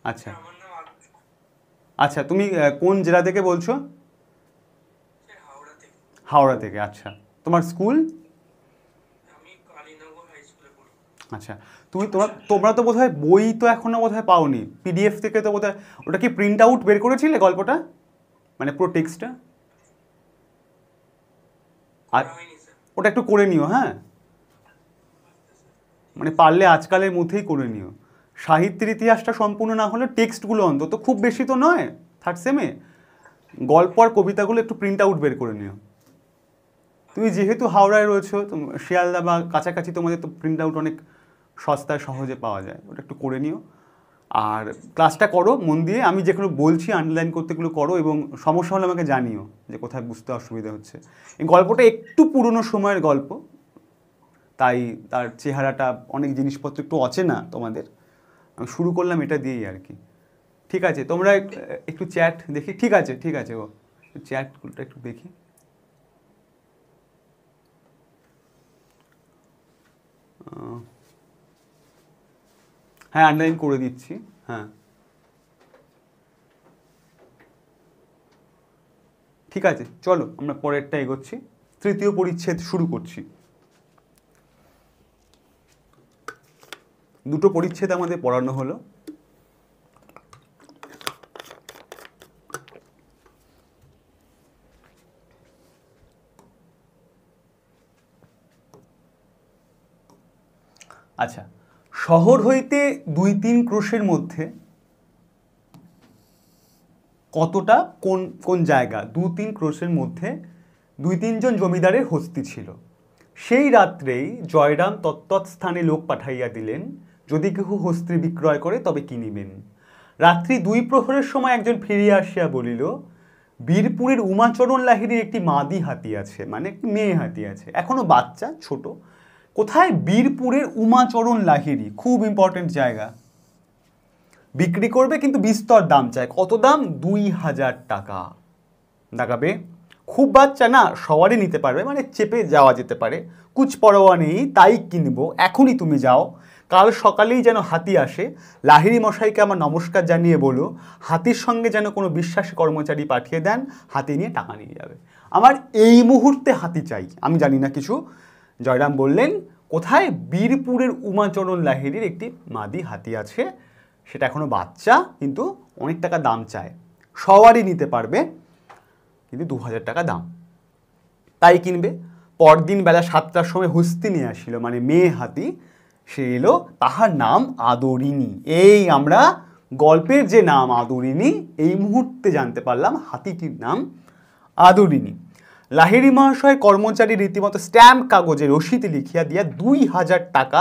[SPEAKER 1] আচ্ছা আচ্ছা, তুমি কোন জেলা থেকে বলছো? হাওড়া থেকে। আচ্ছা, তোমার স্কুল? আচ্ছা, তোমরা তো বোধহয় বই তো এখনো বোধহয় পাওনি, পিডিএফ থেকে তো বোধহয়। ওটা কি প্রিন্ট আউট বের করেছিলে গল্পটা, মানে পুরো টেক্সটটা? আর ওটা একটু করে নিও, হ্যাঁ, মানে পারলে আজকালের মধ্যেই করে নিও। সাহিত্যের ইতিহাসটা সম্পূর্ণ না হলে টেক্সটগুলো অন্তত, খুব বেশি তো নয়, থার্ড সেমে গল্প আর কবিতাগুলো একটু প্রিন্ট আউট বের করে নিও। তুমি যেহেতু হাওড়ায় রয়েছো, শিয়ালদা বা কাছাকাছি, তোমাদের তো প্রিন্ট আউট অনেক সস্তায় সহজে পাওয়া যায়, ওটা একটু করে নিও। আর ক্লাসটা করো মন দিয়ে, আমি যেগুলো বলছি আন্ডারলাইন করতেগুলো করো, এবং সমস্যা হলে আমাকে জানিও যে কোথায় বুঝতে অসুবিধা হচ্ছে। এই গল্পটা একটু পুরনো সময়ের গল্প, তাই তার চেহারাটা, অনেক জিনিসপত্র একটু অচেনা তোমাদের। আমি শুরু করলাম এটা দিয়েই আর কি। ঠিক আছে, তোমরা একটু চ্যাট দেখি। ঠিক আছে ঠিক আছে, ও চ্যাটগুলোটা একটু দেখি। হ্যাঁ আন্ডারলাইন করে দিচ্ছি, হ্যাঁ ঠিক আছে। চলো আমরা পরেরটা এগোচ্ছি। তৃতীয় পরিচ্ছেদ শুরু করছি। দুটো পরিচ্ছেদ আমাদের পড়ানো হলো। আচ্ছা, শহর হইতে 2-3 ক্রোশের মধ্যে কতটা, কোন কোন জায়গা, 2-3 ক্রোশের মধ্যে 2-3 জন জমিদারের হস্তি ছিল। সেই রাত্রেই জয়রাম তত্তৎ স্থানে লোক পাঠাইয়া দিলেন, যদি কেহ হস্তি বিক্রয় করে তবে কিনিবেন। রাত্রি 2 প্রহরের সময় একজন ফিরিয়া আসিয়া বলিল, বীরপুরের উমাচরণ লাহিড়ীর একটি মাদি হাতি আছে, মানে একটি মেয়ে হাতি আছে, এখনো বাচ্চা ছোট। কোথায়? বীরপুরের উমাচরণ লাহিড়ী, খুব ইম্পর্টেন্ট জায়গা। বিক্রি করবে কিন্তু বিস্তর দাম চায়। কত দাম? 2000 টাকা। দেখাবে খুব বাচ্চা না, সবারই নিতে পারবে, মানে চেপে যাওয়া যেতে পারে, কুচ পরোয়া নেই, তাই কিনবো, এখনই তুমি যাও, কাল সকালেই যেন হাতি আসে, লাহিড়ী মশাইকে আমার নমস্কার জানিয়ে বলো হাতির সঙ্গে যেন কোনো বিশ্বাসী কর্মচারী পাঠিয়ে দেন, হাতি নিয়ে টাকা নিয়ে যাবে। আমার এই মুহূর্তে হাতি চাই, আমি জানি না কিছু। জয়রাম বললেন কোথায়? বীরপুরের উমাচরণ লাহিড়ীর একটি মাদি হাতি আছে, সেটা এখনো বাচ্চা, কিন্তু অনেক টাকা দাম চায়, সবারই নিতে পারবে, কিন্তু 2000 টাকা দাম, তাই কিনবে। পরদিন বেলা 7টার সময় হস্তি নিয়ে আসিল, মানে মেয়ে হাতি, সে এলো, তাহার নাম আদরিণী। এই আমরা গল্পের যে নাম আদরিণী, এই মুহূর্তে জানতে পারলাম হাতিটির নাম আদরিণী। লাহিড়ী মহাশয় কর্মচারী রীতিমতো স্ট্যাম্প কাগজে রসিদ লিখিয়া দিয়া 2000 টাকা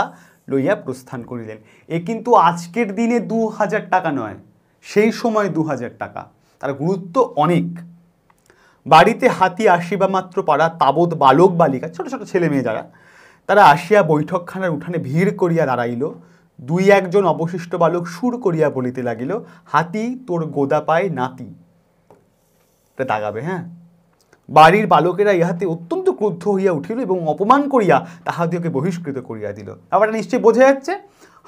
[SPEAKER 1] লইয়া প্রস্থান করিলেন। এ কিন্তু আজকের দিনে 2000 টাকা নয়, সেই সময় 2000 টাকা, তার গুরুত্ব অনেক। বাড়িতে হাতি আসিবা মাত্র পাড়া তাবৎ বালক বালিকা, ছোট ছোট ছেলে মেয়ে যারা, তারা আসিয়া বৈঠকখানার উঠানে ভিড় করিয়া দাঁড়াইল। 2-1 অবশিষ্ট বালক সুর করিয়া বলিতে লাগিল, হাতি তোর গোদা পায় নাতি। এটা দাগাবে, হ্যাঁ। বাড়ির বালকেরা ইহাতে অত্যন্ত ক্রুদ্ধ হইয়া উঠিল এবং অপমান করিয়া তাহাদিওকে বহিষ্কৃত করিয়া দিল। ব্যাপারটা নিশ্চয়ই বোঝা যাচ্ছে,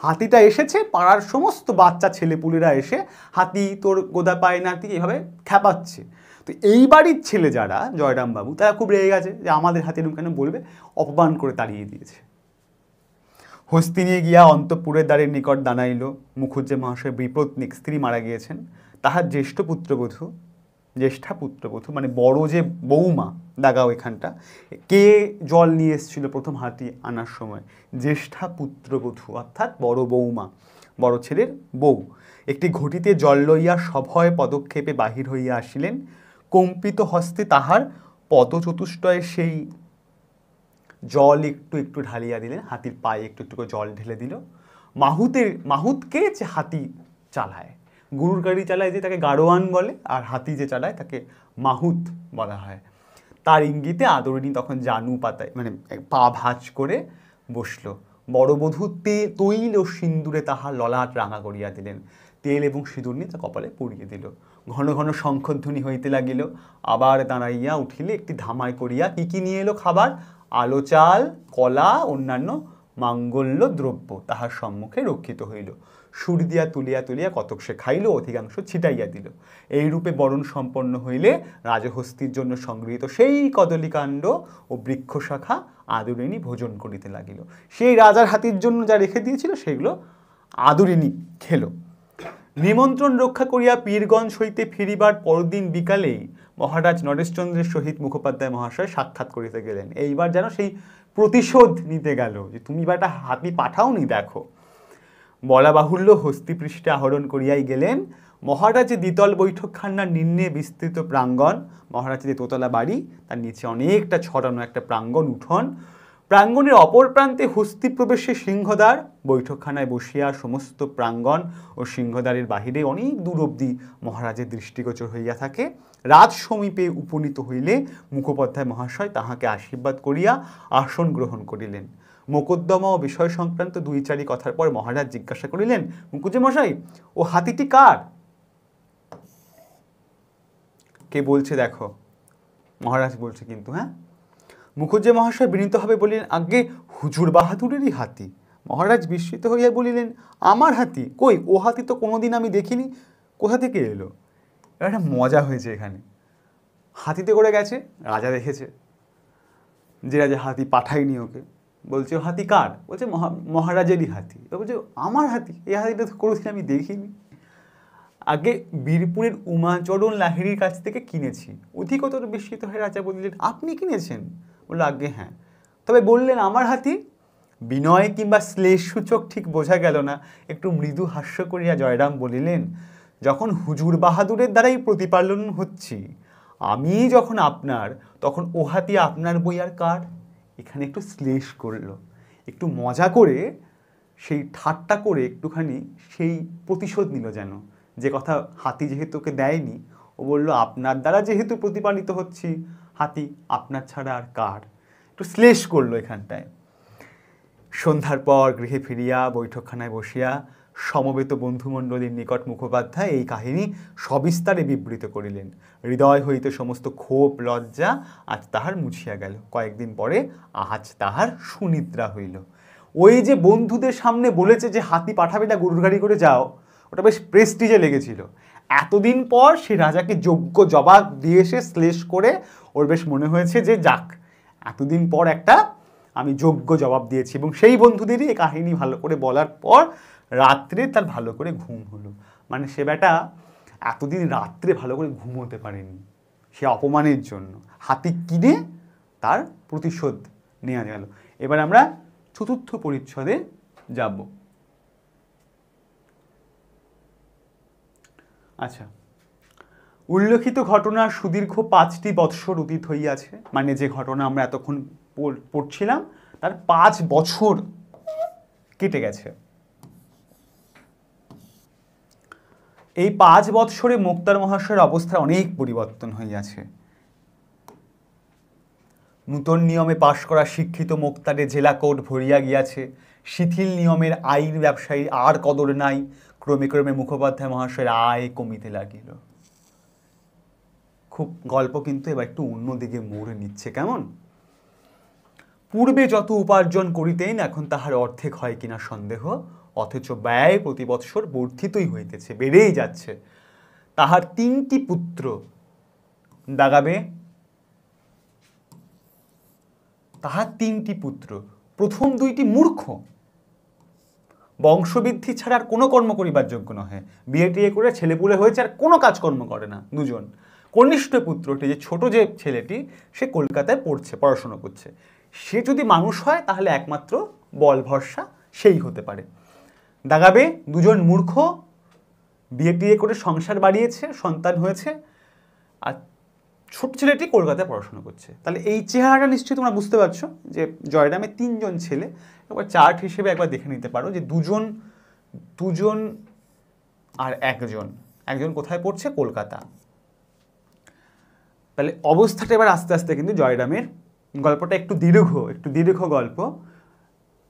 [SPEAKER 1] হাতিটা এসেছে, পাড়ার সমস্ত বাচ্চা ছেলেপুলেরা এসে হাতি তোর গোদা পায় নাতি এভাবে খ্যাপাচ্ছে। তো এই বাড়ির ছেলে যারা, জয়রামবাবু, তারা খুব রেগে গেছে যে আমাদের হাতি এরকম কেন বলবে, অপমান করে তাড়িয়ে দিয়েছে। হস্তি নিয়ে গিয়া অন্তঃপুরের দ্বারের নিকট দাঁড়াইল। মুখুজ্জে মহাশয় বিপত্নিক, স্ত্রী মারা গিয়েছেন, তাহার জ্যেষ্ঠা পুত্রবধূ মানে বড় যে বৌমা, দাগাও এখানটা, কে জল নিয়ে এসেছিল প্রথম হাতি আনার সময়? জ্যেষ্ঠা পুত্রবধূ, অর্থাৎ বড় বৌমা, বড় ছেলের বউ, একটি ঘটিতে জল লইয়া সভয় পদক্ষেপে বাহির হইয়া আসিলেন। কম্পিত হস্তে তাহার পদচতুষ্টয়ে সেই জল একটু একটু ঢালিয়া দিলেন, হাতির পায়ে একটু একটু করে জল ঢেলে দিল। মাহুতকে যে হাতি চালায়, গরুর গাড়ি চালায় যে তাকে গাড়োয়ান বলে, আর হাতি যে চালায় তাকে মাহুত বলা হয়, তার ইঙ্গিতে আদরিণী তখন জানু পাতায় মানে পা ভাঁজ করে বসলো। বড় বধূ তৈল ও সিন্দুরে তাহার ললাট রাঙা করিয়া দিলেন, তেল এবং সিঁদুর নিয়ে তা কপালে পরিয়ে দিল। ঘন ঘন শঙ্খধ্বনি হইতে লাগিল। আবার দাঁড়াইয়া উঠিলে একটি ধামাই করিয়া কি কি নিয়ে এলো খাবার, আলো চাল, কলা, অন্যান্য মাঙ্গল্য দ্রব্য তাহার সম্মুখে রক্ষিত হইল। সুর দিয়া তুলিয়া তুলিয়া কতক সে খাইল, অধিকাংশ ছিটাইয়া দিল। এইরূপে বরণ সম্পন্ন হইলে রাজহস্তির জন্য সংগৃহীত সেই কদলীকাণ্ড ও বৃক্ষ শাখা আদরিণী ভোজন করিতে লাগিল। সেই রাজার হাতির জন্য যা রেখে দিয়েছিল সেগুলো আদরিণী খেল। নিমন্ত্রণ রক্ষা করিয়া পীরগঞ্জ হইতে ফিরিবার পরদিন বিকালেই মহারাজ নরেশচন্দ্রের সহিত মুখোপাধ্যায় মহাশয় সাক্ষাৎ করিতে গেলেন। এইবার যেন সেই প্রতিশোধ নিতে গেল, যে তুমি বা একটা হাতি পাঠাওনি, দেখো। বলা বাহুল্য, হস্তিপৃষ্ঠে আহরণ করিয়াই গেলেন। মহারাজের দ্বিতল বৈঠকখানার নিম্নে বিস্তৃত প্রাঙ্গণ, মহারাজের যে দোতলা বাড়ি তার নিচে অনেকটা ছড়ানো একটা প্রাঙ্গণ, উঠোন। প্রাঙ্গণের অপর প্রান্তে হস্তি প্রবেশে সিংহদ্বার। বৈঠকখানায় বসিয়া সমস্ত প্রাঙ্গণ ও সিংহদ্বারের বাহিরে অনেক দূর অবধি মহারাজের দৃষ্টিগোচর হইয়া থাকে। রাত সমীপে উপনীত হইলে মুখোপাধ্যায় মহাশয় তাহাকে আশীর্বাদ করিয়া আসন গ্রহণ করিলেন। মোকদ্দমা ও বিষয় সংক্রান্ত 2-4 কথার পর মহারাজ জিজ্ঞাসা করিলেন, মুখুজ্জে মশাই, ও হাতিটি কার? কে বলছে দেখো। মহারাজ বলছে কিন্তু, হ্যাঁ। মুখুজ্জে মহাশয় বিনীতভাবে বলিলেন, আজ্ঞে হুজুর বাহাদুরেরই হাতি। মহারাজ বিস্মিত হইয়া বলিলেন, আমার হাতি? কই, ও হাতি তো কোনোদিন আমি দেখিনি, কোথা থেকে এলো? একটা মজা হয়েছে এখানে। হাতিতে করে গেছে, রাজা দেখেছে, যে রাজা হাতি পাঠায়নি ওকে, বলছে ও হাতি কার? বলছে মহারাজেরই হাতি। বলছে আমার হাতি? এই হাতিটা তো কোনোদিন আমি দেখিনি। আগে বীরপুরের উমাচরণ লাহিড়ীর কাছ থেকে কিনেছি। অধিকতর বিস্মিত হয়ে রাজা বললেন, আপনি কিনেছেন? বললো, আজ্ঞে হ্যাঁ। তবে বললেন আমার হাতি? বিনয় কিংবা শ্লেষসূচক ঠিক বোঝা গেল না। একটু মৃদু হাস্য করিয়া জয়রাম বলিলেন, যখন হুজুর বাহাদুরের দ্বারাই প্রতিপালন হচ্ছি আমি যখন আপনার, তখন ও হাতি আপনার বই আর কার? এখানে একটু শ্লেষ করলো, একটু মজা করে, সেই ঠাট্টা করে একটুখানি সেই প্রতিশোধ নিল, যেন যে কথা হাতি যেহেতু ওকে দেয়নি, ও বলল, আপনার দ্বারা যেহেতু প্রতিপালিত হচ্ছি হাতি, আপনার ছাড়া আর কার। একটু শ্লেষ করলো এখানটায়। সন্ধ্যার পর গৃহে ফিরিয়া বৈঠকখানায় বসিয়া সমবেত বন্ধুমণ্ডলীর নিকট মুখোপাধ্যায় এই কাহিনী সবিস্তারে বিবৃত করিলেন। হৃদয় হইতে সমস্ত ক্ষোভ লজ্জা আজ তাহার মুছিয়া গেল। কয়েকদিন পরে আজ তাহার সুনিদ্রা হইল। ওই যে বন্ধুদের সামনে বলেছে যে হাতি পাঠাবে না, গরুর গাড়ি করে যাও, ওটা বেশ প্রেস্টিজে লেগেছিল। এতদিন পর সে রাজাকে যোগ্য জবাব দিয়ে এসে শ্লেষ করে ওর বেশ মনে হয়েছে যে যাক, এতদিন পর একটা আমি যোগ্য জবাব দিয়েছি। এবং সেই বন্ধুদেরই এই কাহিনী ভালো করে বলার পর রাত্রে তার ভালো করে ঘুম হলো। মানে সে বেটা এতদিন রাত্রে ভালো করে ঘুমোতে পারেনি, সে অপমানের জন্য হাতি কিনে তার প্রতিশোধ নেওয়া গেল। এবার আমরা চতুর্থ পরিচ্ছদে যাব। আচ্ছা, উল্লেখিত ঘটনা সুদীর্ঘ 5টি বৎসর অতীত হইয়াছে। মানে যে ঘটনা আমরা এতক্ষণ পড়ছিলাম তার 5 বছর কেটে গেছে। এই 5 বৎসরে মোক্তার মহাশয়ের অবস্থার অনেক পরিবর্তন হইয়াছে। নূতন নিয়মে পাশ করা শিক্ষিত মোক্তারে জেলা কোর্ট ভরিয়া গিয়াছে। শিথিল নিয়মের আইন ব্যবসায়ীর আর কদর নাই। ক্রমে ক্রমে মুখোপাধ্যায় মহাশয়ের আয় কমিতে লাগিল। খুব গল্প কিন্তু এবার একটু অন্যদিকে মোড় নিচ্ছে। কেমন? পূর্বে যত উপার্জন করিতেন এখন তাহার অর্ধেক হয় কিনা সন্দেহ, অথচ ব্যয় প্রতি বৎসর বর্ধিতই হইতেছে, বেড়েই যাচ্ছে। তাহার 3টি পুত্র দাগাবে, তাহার 3টি পুত্র, প্রথম 2টি মূর্খ, বংশবৃদ্ধি ছাড়া আর কোনো কর্ম করিবার যোগ্য নহে। বিয়ে টিয়ে করে ছেলেপুলে হয়েছে, আর কোনো কাজকর্ম করে না। 2জন। কনিষ্ঠ পুত্রটি, যে ছোট যে ছেলেটি, সে কলকাতায় পড়ছে, পড়াশোনা করছে। সে যদি মানুষ হয় তাহলে একমাত্র বল ভরসা সেই হতে পারে। দাগাবে 2জন মূর্খ, বিয়ে টিয়ে করে সংসার বাড়িয়েছে, সন্তান হয়েছে, আর ছোট ছেলেটি কলকাতায় পড়াশোনা করছে। তাহলে এই চেহারাটা নিশ্চয়ই তোমরা বুঝতে পারছো যে জয়রামের 3জন ছেলে। একবার চার্ট হিসেবে একবার দেখে নিতে পারো যে 2জন আর একজন কোথায় পড়ছে? কলকাতা। তাহলে অবস্থাটা এবার আস্তে আস্তে কিন্তু জয়রামের, গল্পটা একটু দীর্ঘ গল্প,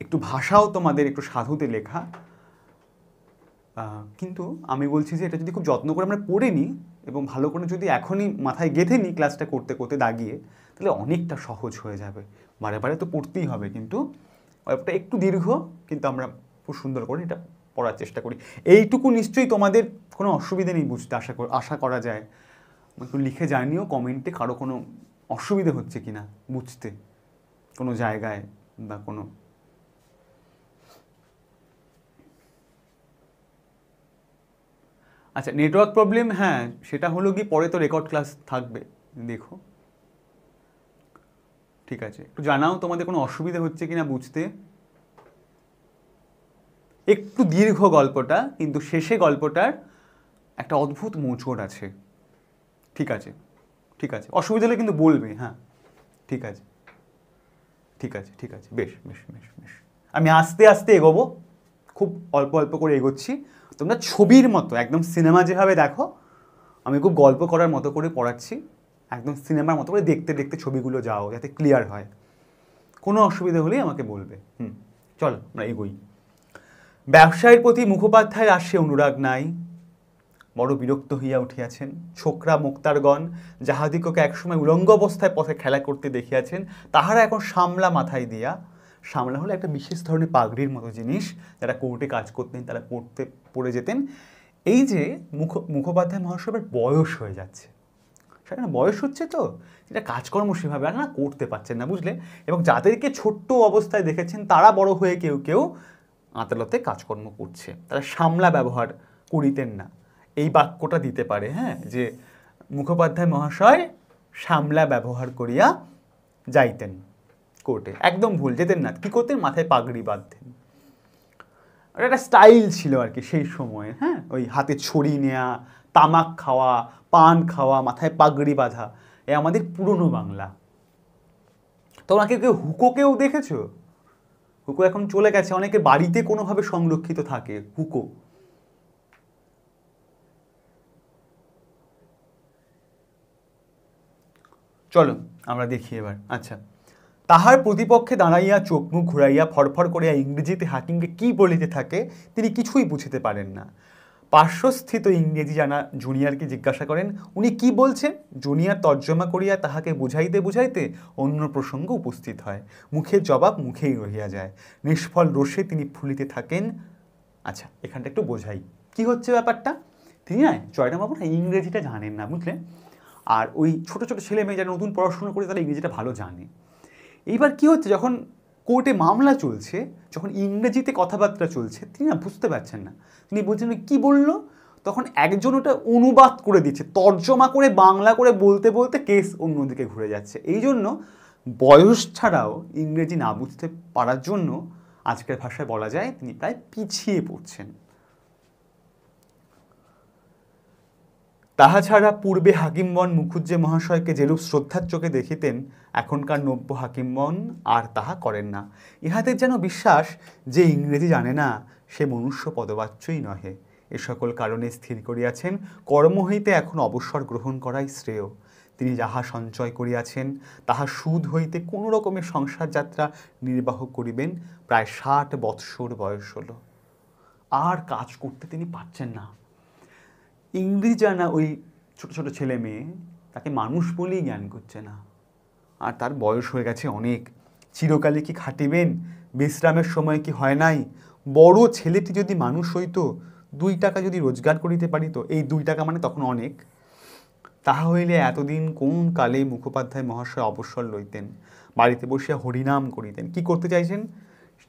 [SPEAKER 1] একটু ভাষাও তোমাদের একটু সাধুতে লেখা, কিন্তু আমি বলছি যে এটা যদি খুব যত্ন করে আমরা পড়ে নিই এবং ভালো করে যদি এখনই মাথায় গেঁথে নিই ক্লাসটা করতে করতে দাগিয়ে, তাহলে অনেকটা সহজ হয়ে যাবে। বারে বারে তো পড়তেই হবে, কিন্তু গল্পটা একটু দীর্ঘ, কিন্তু আমরা খুব সুন্দর করে এটা পড়ার চেষ্টা করি। এইটুকু নিশ্চয়ই তোমাদের কোনো অসুবিধা নেই বুঝতে, আশা করা যায়। একটু লিখে জানিও কমেন্টে কারো কোনো অসুবিধে হচ্ছে কি না বুঝতে কোনো জায়গায় বা কোনো। আচ্ছা, নেটওয়ার্ক প্রবলেম, হ্যাঁ সেটা হলো কি পরে তো রেকর্ড ক্লাস থাকবে, দেখো ঠিক আছে। একটু জানাও তোমাদের কোনো অসুবিধা হচ্ছে কিনা বুঝতে। একটু দীর্ঘ গল্পটা, কিন্তু শেষে গল্পটার একটা অদ্ভুত মোচড় আছে। ঠিক আছে, অসুবিধা হলে কিন্তু বলবে। হ্যাঁ ঠিক আছে, বেশ। আমি আস্তে আস্তে এগোবো, খুব অল্প অল্প করে এগোচ্ছি। তোমরা ছবির মতো একদম সিনেমা যেভাবে দেখো, আমি খুব গল্প করার মতো করে পড়াচ্ছি, একদম সিনেমার মতো করে দেখতে দেখতে ছবিগুলো যাও, যাতে ক্লিয়ার হয়। কোনো অসুবিধা হলেই আমাকে বলবে। চলো আমরা এগোই। ব্যবসায়ের প্রতি মুখোপাধ্যায়ের আর সে অনুরাগ নাই, বড় বিরক্ত হইয়া উঠিয়াছেন। ছোকরা মুক্তারগণ যাহাদিগকে একসময় উলঙ্গ অবস্থায় পথে খেলা করতে দেখিয়াছেন, তাহারা এখন সামলা মাথায় দিয়া, সামলা হলো একটা বিশেষ ধরনের পাগড়ির মতো জিনিস, যারা কোর্টে কাজ করতেন তারা পড়ে যেতেন। এই যে মুখোপাধ্যায় মহাশয়ের বয়স হয়ে যাচ্ছে, সেখানে বয়স হচ্ছে তো যেটা কাজকর্ম সেভাবে আর না করতে পারছেন না, বুঝলে। এবং যাদেরকে ছোট্ট অবস্থায় দেখেছেন তারা বড় হয়ে কেউ কেউ আদালতে কাজকর্ম করছে, তারা সামলা ব্যবহার করিতেন না। এই বাক্যটা দিতে পারে, হ্যাঁ, যে মুখোপাধ্যায় মহাশয় সামলা ব্যবহার করিয়া যাইতেন কোর্টে। একদম ভুল, যেতেন না। কি করতেন? মাথায় পাগড়ি বাঁধতেন। আর একটা স্টাইল ছিল আর কি সেই সময়ে, হ্যাঁ, ওই হাতে ছড়ি নেওয়া, তামাক খাওয়া, পান খাওয়া, মাথায় পাগড়ি বাঁধা, এ আমাদের পুরনো বাংলা। তোমরা কেউ হুকোকেও দেখেছো? হুকো এখন চলে গেছে, অনেকের বাড়িতে কোনোভাবে সংরক্ষিত থাকে হুকো। চলো আমরা দেখি এবার। আচ্ছা, তাহার প্রতিপক্ষে দাঁড়াইয়া চোখ মুখ ঘুরাইয়া ফরফর করিয়া ইংরেজিতে হাকিমকে কি বলিতে থাকে তিনি কিছুই বুঝিতে পারেন না। পার্শ্বস্থিত ইংরেজি জানা জুনিয়রকে জিজ্ঞাসা করেন উনি কি বলছেন। জুনিয়র তর্জমা করিয়া তাহাকে বুঝাইতে বুঝাইতে অন্য প্রসঙ্গ উপস্থিত হয়, মুখের জবাব মুখেই রহিয়া যায়, নিষ্ফল রোষে তিনি ফুলিতে থাকেন। আচ্ছা, এখানটা একটু বোঝাই কি হচ্ছে ব্যাপারটা। তিনি না জয়রামবাবু না ইংরেজিটা জানেন না, বুঝলে, আর ওই ছোটো ছোটো ছেলে মেয়ে যারা নতুন পড়াশোনা করে তারা ইংরেজিটা ভালো জানে। এইবার কি হচ্ছে, যখন কোর্টে মামলা চলছে, যখন ইংরেজিতে কথাবার্তা চলছে, তিনি না বুঝতে পারছেন না, তিনি বলছেন কি বলল, তখন একজন ওটা অনুবাদ করে দিচ্ছে, তর্জমা করে বাংলা করে বলতে বলতে কেস অন্যদিকে ঘুরে যাচ্ছে। এই জন্য বয়স ছাড়াও ইংরেজি না বুঝতে পারার জন্য আজকের ভাষায় বলা যায় তিনি প্রায় পিছিয়ে পড়ছেন। তাহা ছাড়া পূর্বে হাকিমগণ মুখুজ্জে মহাশয়কে যেরূপ শ্রদ্ধার চোখে দেখিতেন, এখনকার নব্য হাকিমগণ আর তাহা করেন না। ইহাদের যেন বিশ্বাস যে ইংরেজি জানে না সে মনুষ্য পদবাচ্যই নহে। এ সকল কারণে স্থির করিয়াছেন কর্ম হইতে এখন অবসর গ্রহণ করাই শ্রেয়। তিনি যাহা সঞ্চয় করিয়াছেন তাহা সুদ হইতে কোনো রকমের সংসার যাত্রা নির্বাহ করিবেন। প্রায় 60 বৎসর বয়স হল, আর কাজ করতে তিনি পারছেন না। ইংরেজি জানা ওই ছোটো ছোটো ছেলে মেয়ে তাকে মানুষ বলেই জ্ঞান করছে না, আর তার বয়স হয়ে গেছে অনেক। চিরকালে কি খাটিবেন, বিশ্রামের সময় কি হয় নাই। বড় ছেলেটি যদি মানুষ হইতো, 2 টাকা যদি রোজগার করিতে পারিত, এই 2 টাকা মানে তখন অনেক, তাহা হইলে এতদিন কোন কালে মুখোপাধ্যায় মহাশয় অবসর লইতেন, বাড়িতে বসিয়া হরিনাম করিতেন। কি করতে চাইছেন,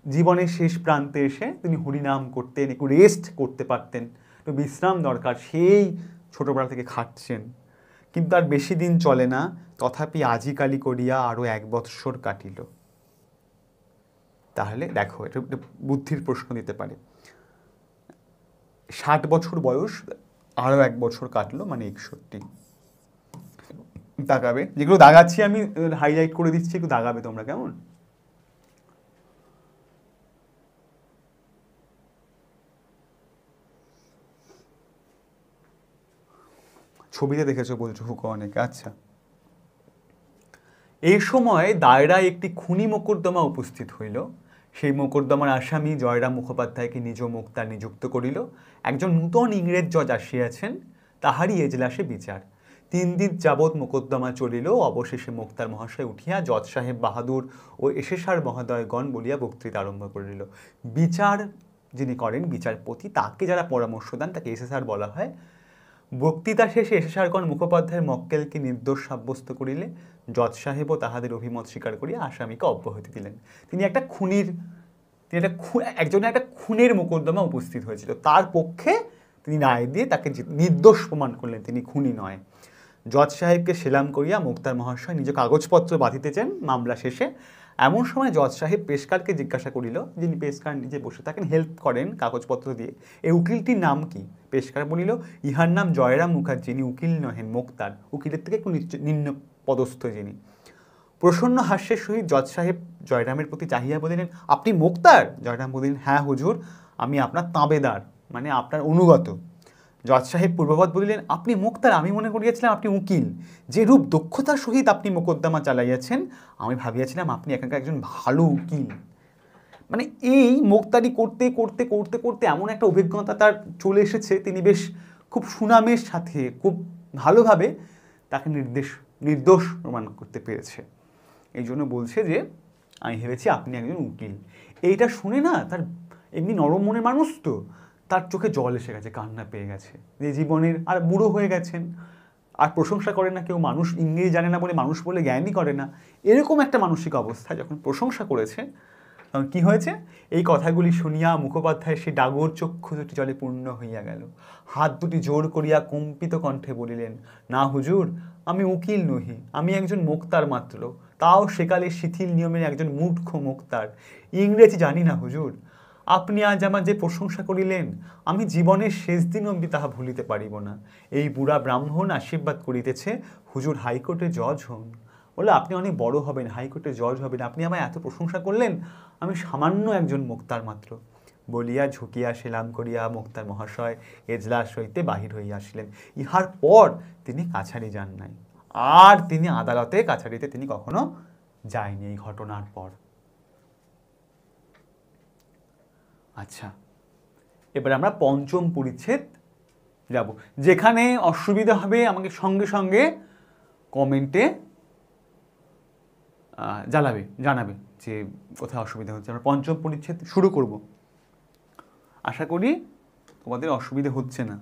[SPEAKER 1] জীবনের শেষ প্রান্তে এসে তিনি হরিনাম করতেন, একটু রেস্ট করতে পারতেন, একটু বিশ্রাম দরকার, সেই ছোটোবেলা থেকে খাটছেন। কিন্তু আর বেশি দিন চলে না, তথাপি আজিকালি করিয়া আরও 1 বৎসর কাটিল। তাহলে দেখো, এটা বুদ্ধির প্রশ্ন দিতে পারে। 60 বছর বয়স, আরও 1 বছর কাটলো, মানে 61। দাগাবে, যেগুলো দাগাচ্ছি আমি হাইলাইট করে দিচ্ছি, একটু দাগাবে তোমরা, কেমন? ছবিতে দেখেছো বলছো হুকো অনেকে। আচ্ছা, এই সময় দায়রায় একটি খুনি মোকদ্দমা উপস্থিত হইল। সেই মোকদ্দমার আসামি জয়রাম মুখোপাধ্যায়কে নিজ মোক্তার নিযুক্ত করিল। একজন নূতন ইংরেজ জজ আসিয়াছেন, তাহারই এজলাসে বিচার। 3 দিন যাবৎ মোকদ্দমা চলিল। অবশেষে মোক্তার মহাশয় উঠিয়া জজ সাহেব বাহাদুর ও এসেসার মহোদয়গণ বলিয়া বক্তৃতা আরম্ভ করিল। বিচার যিনি করেন, বিচারপতি, তাকে যারা পরামর্শ দেন তাকে এসেসার বলা হয়। বক্তৃতা শেষে এসেসারগণ মুখোপাধ্যায়ের মক্কেলকে নির্দোষ সাব্যস্ত করিলে জজ সাহেবও তাহাদের অভিমত স্বীকার করিয়া আসামিকে অব্যাহতি দিলেন। তিনি একটা একজনের একটা খুনের মোকদ্দমা উপস্থিত হয়েছিল, তার পক্ষে তিনি রায় দিয়ে তাকে নির্দোষ প্রমাণ করলেন, তিনি খুনি নয়। জজ সাহেবকে সেলাম করিয়া মুক্তার মহাশয় নিজ কাগজপত্র বাঁধিতে চান মামলা শেষে। এমন সময় জজ সাহেব পেশকারকে জিজ্ঞাসা করিল, যিনি পেশকার নিজে বসে থাকেন, হেল্প করেন কাগজপত্র দিয়ে, এই উকিলটির নাম কি? পেশকার বলিল, ইহার নাম জয়রাম মুখার্জি, যিনি উকিল নহেন, মোক্তার, উকিলের থেকে একটু নিম্ন পদস্থ যিনি। প্রসন্ন হাস্যের সহিত জজ সাহেব জয়রামের প্রতি চাহিয়া বলিলেন, আপনি মোক্তার? জয়রাম বলিলেন, হ্যাঁ হুজুর, আমি আপনার তাঁবেদার, মানে আপনার অনুগত। জজ সাহেব পূর্ববৎ বলিলেন, আপনি মোক্তার? আমি মনে করিয়াছিলাম আপনি উকিল। যে রূপ দক্ষতার সহিত আপনি মোকদ্দমা চালাইয়াছেন, আমি ভাবিয়াছিলাম আপনি এখানকার একজন ভালো উকিল। মানে এই মোক্তারি করতে করতে করতে করতে এমন একটা অভিজ্ঞতা তার চলে এসেছে, তিনি বেশ খুব সুনামের সাথে খুব ভালোভাবে তাকে নির্দোষ প্রমাণ করতে পেরেছে। এই জন্য বলছে যে আমি ভেবেছি আপনি একজন উকিল। এইটা শুনে না, তার এমনি নরম মনের মানুষ তো, তার চোখে জল এসে গেছে, কান্না পেয়ে গেছে, যে জীবনের আর বুড়ো হয়ে গেছেন, আর প্রশংসা করে না কেউ, মানুষ ইংরেজি জানে না বলে মানুষ বলে জ্ঞানই করে না, এরকম একটা মানসিক অবস্থায় যখন প্রশংসা করেছে, তখন কী হয়েছে? এই কথাগুলি শুনিয়া মুখোপাধ্যায় সে ডাগর চক্ষু দুটি জলে পূর্ণ হইয়া গেল। হাত দুটি জোর করিয়া কম্পিত কণ্ঠে বলিলেন, না হুজুর, আমি উকিল নহি, আমি একজন মোক্তার মাত্র, তাও সেকালে শিথিল নিয়মের একজন মূর্খ মোক্তার। ইংরেজি জানি না হুজুর। আপনি আজ আমার যে প্রশংসা করিলেন, আমি জীবনের শেষ দিন অবধি তাহা ভুলিতে পারিব না। এই বুড়া ব্রাহ্মণ আশীর্বাদ করিতেছে, হুজুর হাইকোর্টে জজ হন। বলে, আপনি অনেক বড় হবেন, হাইকোর্টে জজ হবেন, আপনি আমায় এত প্রশংসা করলেন, আমি সামান্য একজন মোক্তার মাত্র। বলিয়া ঝুঁকিয়া সেলাম করিয়া মোক্তার মহাশয় এজলাস হইতে বাহির হইয়া আসিলেন। ইহার পর তিনি কাছারি যান নাই। আর তিনি আদালতে কাছারিতে তিনি কখনো যায়নি এই ঘটনার পর। আচ্ছা, এবার আমরা পঞ্চম পরিচ্ছেদ যাব। যেখানে অসুবিধা হবে আমাকে সঙ্গে সঙ্গে কমেন্টে জানাবে যে কোথায় অসুবিধা হচ্ছে। আমরা পঞ্চম পরিচ্ছেদ শুরু করব। আশা করি তোমাদের অসুবিধা হচ্ছে না।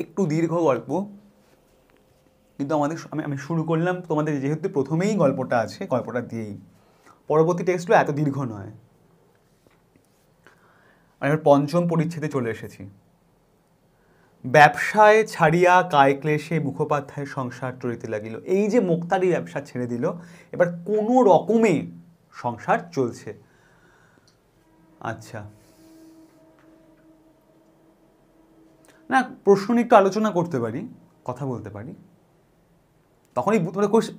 [SPEAKER 1] একটু দীর্ঘ গল্প, কিন্তু আমি শুরু করলাম তোমাদের যেহেতু প্রথমেই গল্পটা আছে, গল্পটা দিয়েই পরবর্তী টেক্সটগুলো এত দীর্ঘ নয়। আমি এবার পঞ্চম পরিচ্ছেদে চলে এসেছি। ব্যবসায় ছাড়িয়া কায় ক্লেশে মুখোপাধ্যায় সংসার চলিতে লাগিল। এই যে মুক্তারি ব্যবসা ছেড়ে দিল, এবার কোনো রকমে সংসার চলছে। আচ্ছা, না প্রশ্ন নিয়ে একটু আলোচনা করতে পারি, কথা বলতে পারি, তখনই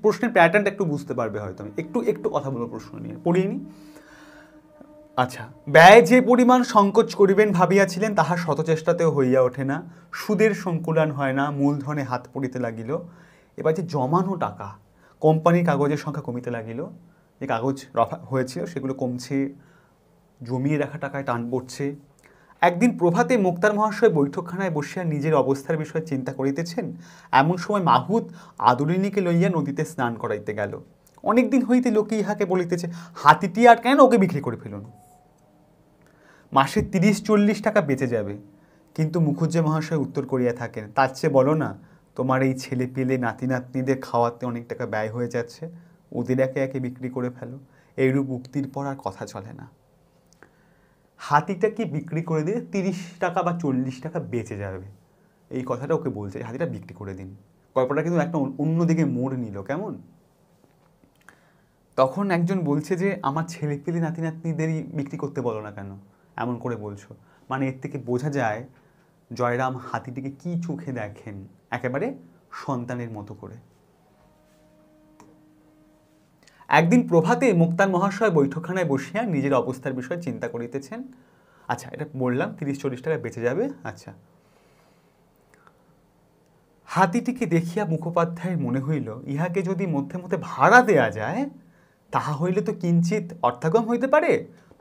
[SPEAKER 1] প্রশ্নের প্যাটার্নটা একটু বুঝতে পারবে হয়তো। আমি একটু কথা বলবো প্রশ্ন নিয়ে, পড়িনি। আচ্ছা, ব্যয় যে পরিমাণ সংকোচ করিবেন ভাবিয়াছিলেন তাহা শতচেষ্টাতেও হইয়া ওঠে না, সুদের সংকুলান হয় না, মূলধনে হাত পড়িতে লাগিল। এবার যে জমানো টাকা, কোম্পানির কাগজের সংখ্যা কমিতে লাগিল, যে কাগজ রফা হয়েছিল সেগুলো কমছে, জমিয়ে রাখা টাকায় টান পড়ছে। একদিন প্রভাতে মুক্তার মহাশয় বৈঠকখানায় বসিয়া নিজের অবস্থার বিষয়ে চিন্তা করিতেছেন, এমন সময় মাহুত আদরিণীকে লইয়া নদীতে স্নান করাইতে গেল। অনেকদিন হইতে লোকে ইহাকে বলিতেছে, হাতিটি আর কেন, ওকে বিক্রি করে ফেলুন, মাসে 30-40 টাকা বেঁচে যাবে। কিন্তু মুখুজ্জে মহাশয় উত্তর করিয়া থাকেন, তার চেয়ে বলো না তোমার এই ছেলে পেলে নাতি নাতনিদের খাওয়াতে অনেক টাকা ব্যয় হয়ে যাচ্ছে, ওদের একে একে বিক্রি করে ফেলো। এইরূপ উক্তির পর আর কথা চলে না। হাতিটাকে বিক্রি করে দিয়ে 30 টাকা বা 40 টাকা বেঁচে যাবে, এই কথাটা ওকে বলছে, হাতিটা বিক্রি করে দিন। গল্পটা কিন্তু একটা অন্যদিকে মোড় নিল। কেমন? তখন একজন বলছে যে আমার ছেলে পেলে নাতি নাতনিদেরই বিক্রি করতে বলো না কেন, এমন করে বলছো। মানে এর থেকে বোঝা যায় জয়রাম হাতিটিকে কি চোখে দেখেন, একেবারে সন্তানের মতো করে। একদিন প্রভাতে মুক্তার মহাশয় বৈঠকখানায় বসিয়া নিজের অবস্থার বিষয়ে চিন্তা করিতেছেন। আচ্ছা, এটা বললাম 30-40 টাকা বেঁচে যাবে। আচ্ছা, হাতিটিকে দেখিয়া মুখোপাধ্যায়ের মনে হইল, ইহাকে যদি মধ্যে মধ্যে ভাড়া দেয়া যায় তাহা হইলে তো কিঞ্চিত অর্থাগম হইতে পারে।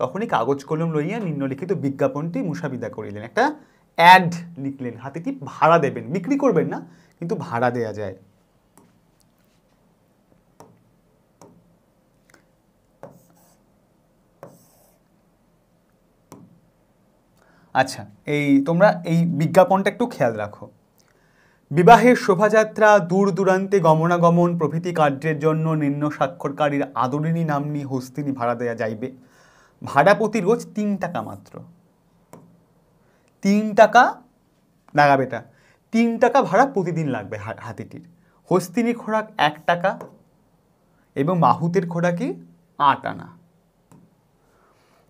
[SPEAKER 1] তখনই কাগজ কলম লইয়া নিম্নলিখিত বিজ্ঞাপনটি মুসাবিদা করিলেন। একটা অ্যাড লিখলেন, হাতিটি ভাড়া দেবেন, বিক্রি করবেন না, কিন্তু ভাড়া দেয়া যায়। আচ্ছা, তোমরা এই বিজ্ঞাপনটা একটু খেয়াল রাখো। বিবাহের শোভাযাত্রা, দূর দূরান্তে গমনাগমন প্রভৃতি কার্যের জন্য নিম্ন স্বাক্ষরকারীর আদরিণী নাম্নী হস্তিনী ভাড়া দেয়া যাইবে। ভাড়া প্রতি রোজ 3 টাকা মাত্র। 3 টাকা লাগা বেটা, 3 টাকা ভাড়া প্রতিদিন লাগবে হাতিটির। হস্তিনী খোরাক 1 টাকা এবং মাহুতের খোরাকি 8 আনা।